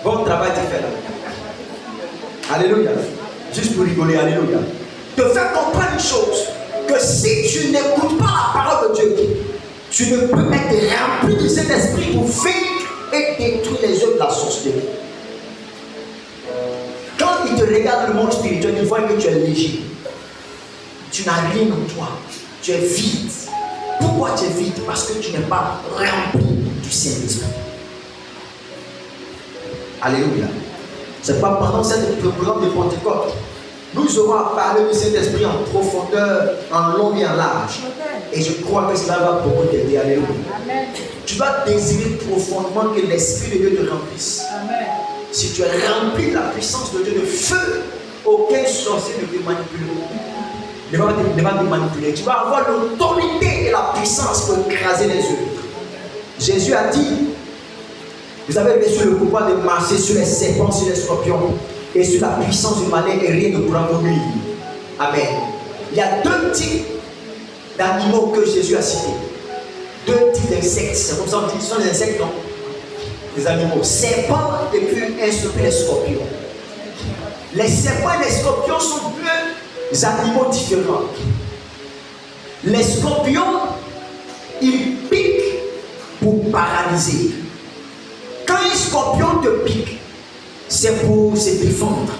Bon travail tu fais là. Alléluia. Juste pour rigoler, alléluia. Te faire comprendre une chose. Que si tu n'écoutes pas la parole de Dieu, tu ne peux être rempli de cet esprit pour vaincre et détruire les œuvres de la sorcellerie. Quand il te regarde le monde spirituel, il voit que tu es léger. Tu n'as rien en toi. Tu es vide. Pourquoi tu es vide? Parce que tu n'es pas rempli du Saint-Esprit. Alléluia. C'est pas pendant cette programme de Pentecôte. Nous aurons à parler du Saint-Esprit en profondeur, en long et en large. Et je crois que cela va beaucoup t'aider. Alléluia. Amen. Tu dois désirer profondément que l'Esprit de Dieu te remplisse. Amen. Si tu es rempli de la puissance de Dieu, de feu, aucun sorcier ne te manipule. Ne va te manipuler. Tu vas avoir l'autorité et la puissance pour écraser les œuvres. Jésus a dit, vous avez reçu le pouvoir de marcher sur les serpents, sur les scorpions et sur la puissance du malin et rien ne pourra vous nuire. Amen. Il y a deux types d'animaux que Jésus a cités. Deux types d'insectes. C'est comme ça qu'on dit, ce sont des insectes, non? des animaux. Serpent et puis un seul les scorpions. Les serpents et les scorpions sont deux animaux différents. Les scorpions, ils piquent pour paralyser. Quand un scorpion te pique, c'est pour se défendre.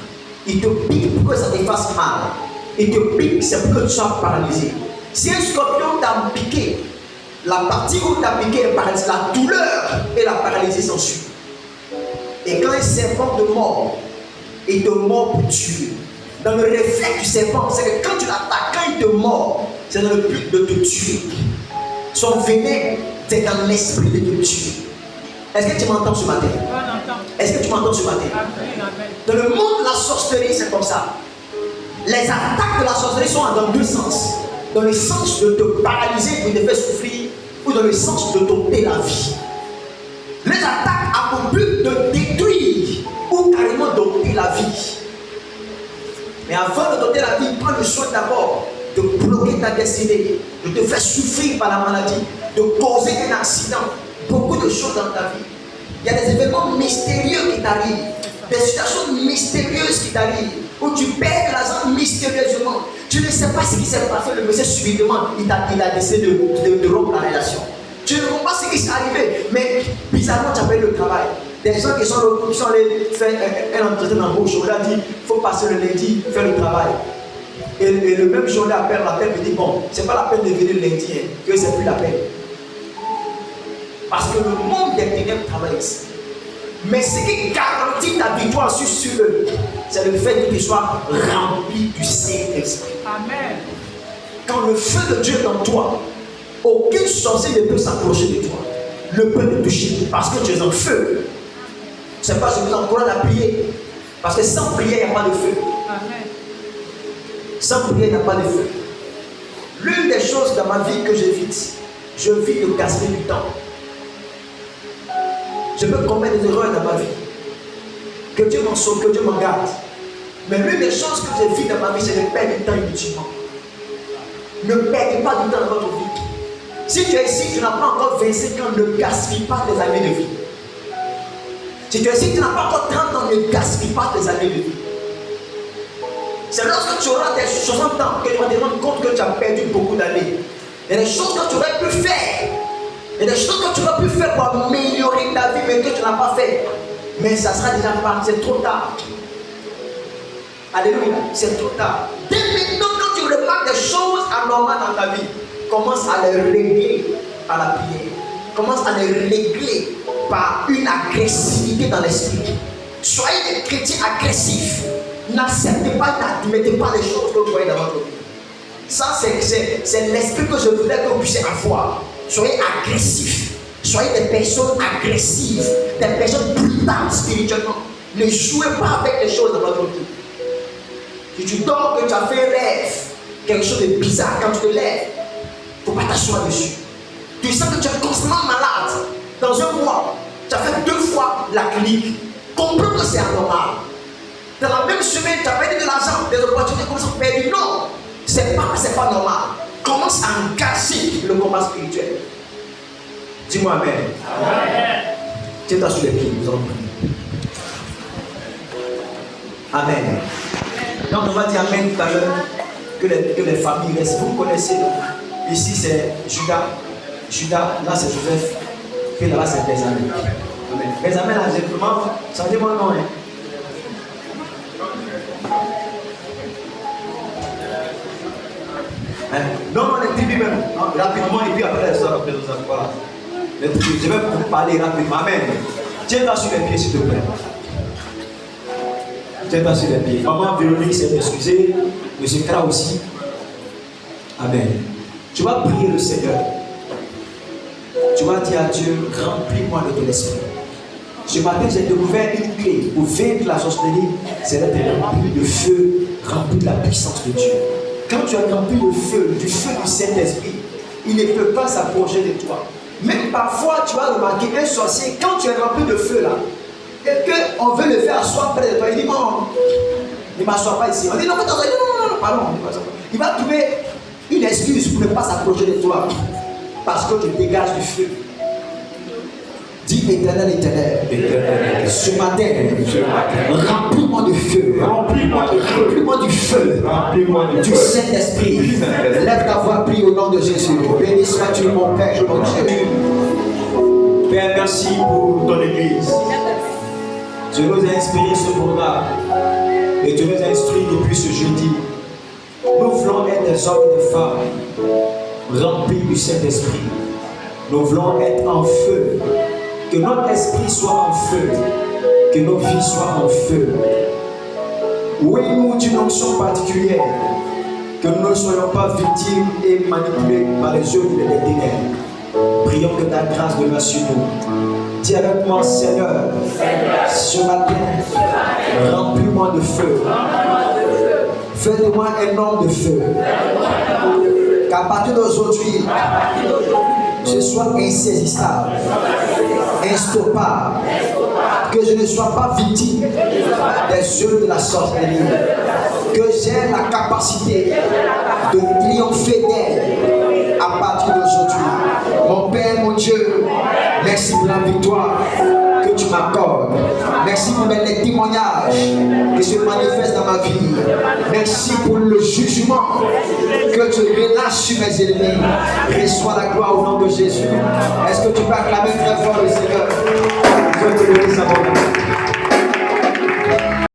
Il te pique pour que ça te fasse mal. Il te pique, c'est pour que tu sois paralysé. Si un scorpion t'a piqué, la partie où t'a piqué est paralysée, la douleur et la paralysie s'ensuit. Et quand un serpent te mord, il te mord pour tuer. Dans le réflexe du serpent, c'est que quand tu l'attaques, quand il te mord, c'est dans le but de te tuer. Son venin, c'est dans l'esprit de te tuer. Est-ce que tu m'entends ce matin? Est-ce que tu m'entends ce matin? Dans le monde de la sorcellerie, c'est comme ça. Les attaques de la sorcellerie sont dans deux sens. Dans le sens de te paralyser pour te faire souffrir, ou dans le sens de t'ôter la vie. Les attaques ont pour but de détruire ou carrément d'ôter la vie. Mais avant de t'ôter la vie, prends le soin d'abord de bloquer ta destinée, de te faire souffrir par la maladie, de causer un accident, beaucoup de choses dans ta vie. Il y a des événements mystérieux qui t'arrivent, des situations mystérieuses qui t'arrivent, où tu perds l'argent mystérieusement. Tu ne sais pas ce qui s'est passé, le monsieur subitement, il a décidé de rompre la relation. Tu ne comprends pas ce qui s'est arrivé, mais bizarrement tu as perdu le travail. Des gens qui sont allés faire un entretien d'embauche, on leur a dit, il faut passer le lundi, faire le travail. Et le même jour, l'appel me dit, bon, c'est pas la peine de venir le lundi, hein, que c'est plus la peine. Parce que le monde des ténèbres travaille ici. Mais ce qui garantit ta victoire sur eux, c'est le fait que tu sois rempli du Saint-Esprit. Amen. Quand le feu de Dieu est en toi, aucun sorcier ne peut s'approcher de toi, ne peut te toucher, parce que tu es en feu. C'est pas je vous encourage à prier, parce que sans prière, il n'y a pas de feu. Amen. Sans prière, il n'y a pas de feu. L'une des choses dans ma vie que j'évite, je vis de gaspiller du temps. Je peux commettre des erreurs dans ma vie. Que Dieu m'en sauve, que Dieu m'en garde. Mais l'une des choses que j'évite dans ma vie, c'est de perdre du temps inutilement. Ne perdez pas du temps dans votre vie. Si tu es ici, tu n'as pas encore 25 ans, ne gaspille pas tes années de vie. Si tu es ici, tu n'as pas encore 30 ans, ne gaspille pas tes années de vie. C'est lorsque tu auras tes 60 ans que tu vas te rendre compte que tu as perdu beaucoup d'années. Il y a des choses que tu aurais pu faire. Il y a des choses que tu aurais pu faire pour améliorer ta vie, mais que tu n'as pas fait. Mais ça sera déjà parti, c'est trop tard. Alléluia, c'est trop tard. Dès maintenant, quand tu remarques des choses anormales dans ta vie, commence à les régler par la prière. Commence à les régler par une agressivité dans l'esprit. Soyez des chrétiens agressifs. N'acceptez pas, n'admettez pas les choses que vous voyez dans votre vie. Ça, c'est l'esprit que je voudrais que vous puissiez avoir. Soyez agressifs. Soyez des personnes agressives, des personnes brutales spirituellement. Ne jouez pas avec les choses dans votre vie. Si tu dors, que tu as fait un rêve, quelque chose de bizarre, quand tu te lèves, il ne faut pas t'asseoir dessus. Tu sens que tu es constamment malade. Dans un mois, tu as fait 2 fois la clinique. Comprends que c'est anormal. Dans la même semaine, tu as perdu de l'argent, des opportunités comme ça perdu. Non, c'est pas normal. Commence à engager le combat spirituel. Dis-moi Amen. Amen. Tiens-toi sur les pieds, nous allons prier. Amen. Donc on va dire Amen tout à l'heure, que les familles restent. Vous connaissez, ici c'est Judas, là c'est Joseph, puis là c'est Benjamin. Amen. Benjamin là, j'ai vraiment changé mon nom. Hein. Non, les tribus même, rapidement, et puis après, ça, après, nous allons voir. Les tribus, je vais vous parler rapidement. Amen. Tiens-toi sur les pieds, s'il te plaît. Tiens-toi sur les pieds. Maman Véronique s'est excusée, monsieur Kra aussi. Amen. Tu vas prier le Seigneur. Tu vas dire à Dieu, remplis-moi de ton esprit. Ce matin, j'ai découvert une clé pour vaincre la sorcellerie, c'est d'être rempli de feu, rempli de la puissance de Dieu. Quand tu es rempli du feu du Saint-Esprit, il ne peut pas s'approcher de toi. Même parfois, tu vas remarquer un sorcier, quand tu es rempli de feu là, et qu'on veut le faire asseoir près de toi, il dit non, ne m'assois pas ici. On dit non, pardon. Il va trouver une excuse pour ne pas s'approcher de toi, parce que tu dégages du feu. Dis Dis éternel, ce matin, remplis-moi de feu. Remplis-moi du feu. Du Saint-Esprit. Lève ta voix, prie au nom de Jésus. Béni sois-tu, mon Père, mon Dieu. Père, merci pour ton Église. Tu nous as inspiré ce programme et tu nous as instruit depuis ce jeudi. Nous voulons être des hommes et des femmes remplis du Saint-Esprit. Nous voulons être en feu. Que notre esprit soit en feu. Que nos vies soient en feu. Oui-nous d'une onction particulière. Que nous ne soyons pas victimes et manipulés par les œuvres des ténèbres. Prions que ta grâce demeure sur nous. Dis avec moi, Seigneur, ce matin, remplis-moi de feu. Fais de moi un homme de feu. Qu'à partir d'aujourd'hui, je sois insaisissable, instoppable, que je ne sois pas victime des œuvres de la sorcellerie, que j'ai la capacité de triompher d'elle à partir d'aujourd'hui. Mon Père, mon Dieu, merci pour la victoire que tu m'accordes. Merci pour les témoignages qui se manifestent dans ma vie. Merci pour le jugement que tu relâches sur mes ennemis. Reçois la gloire au nom de Jésus. Est-ce que tu peux acclamer très fort le Seigneur? Je te bénis, sa bonne.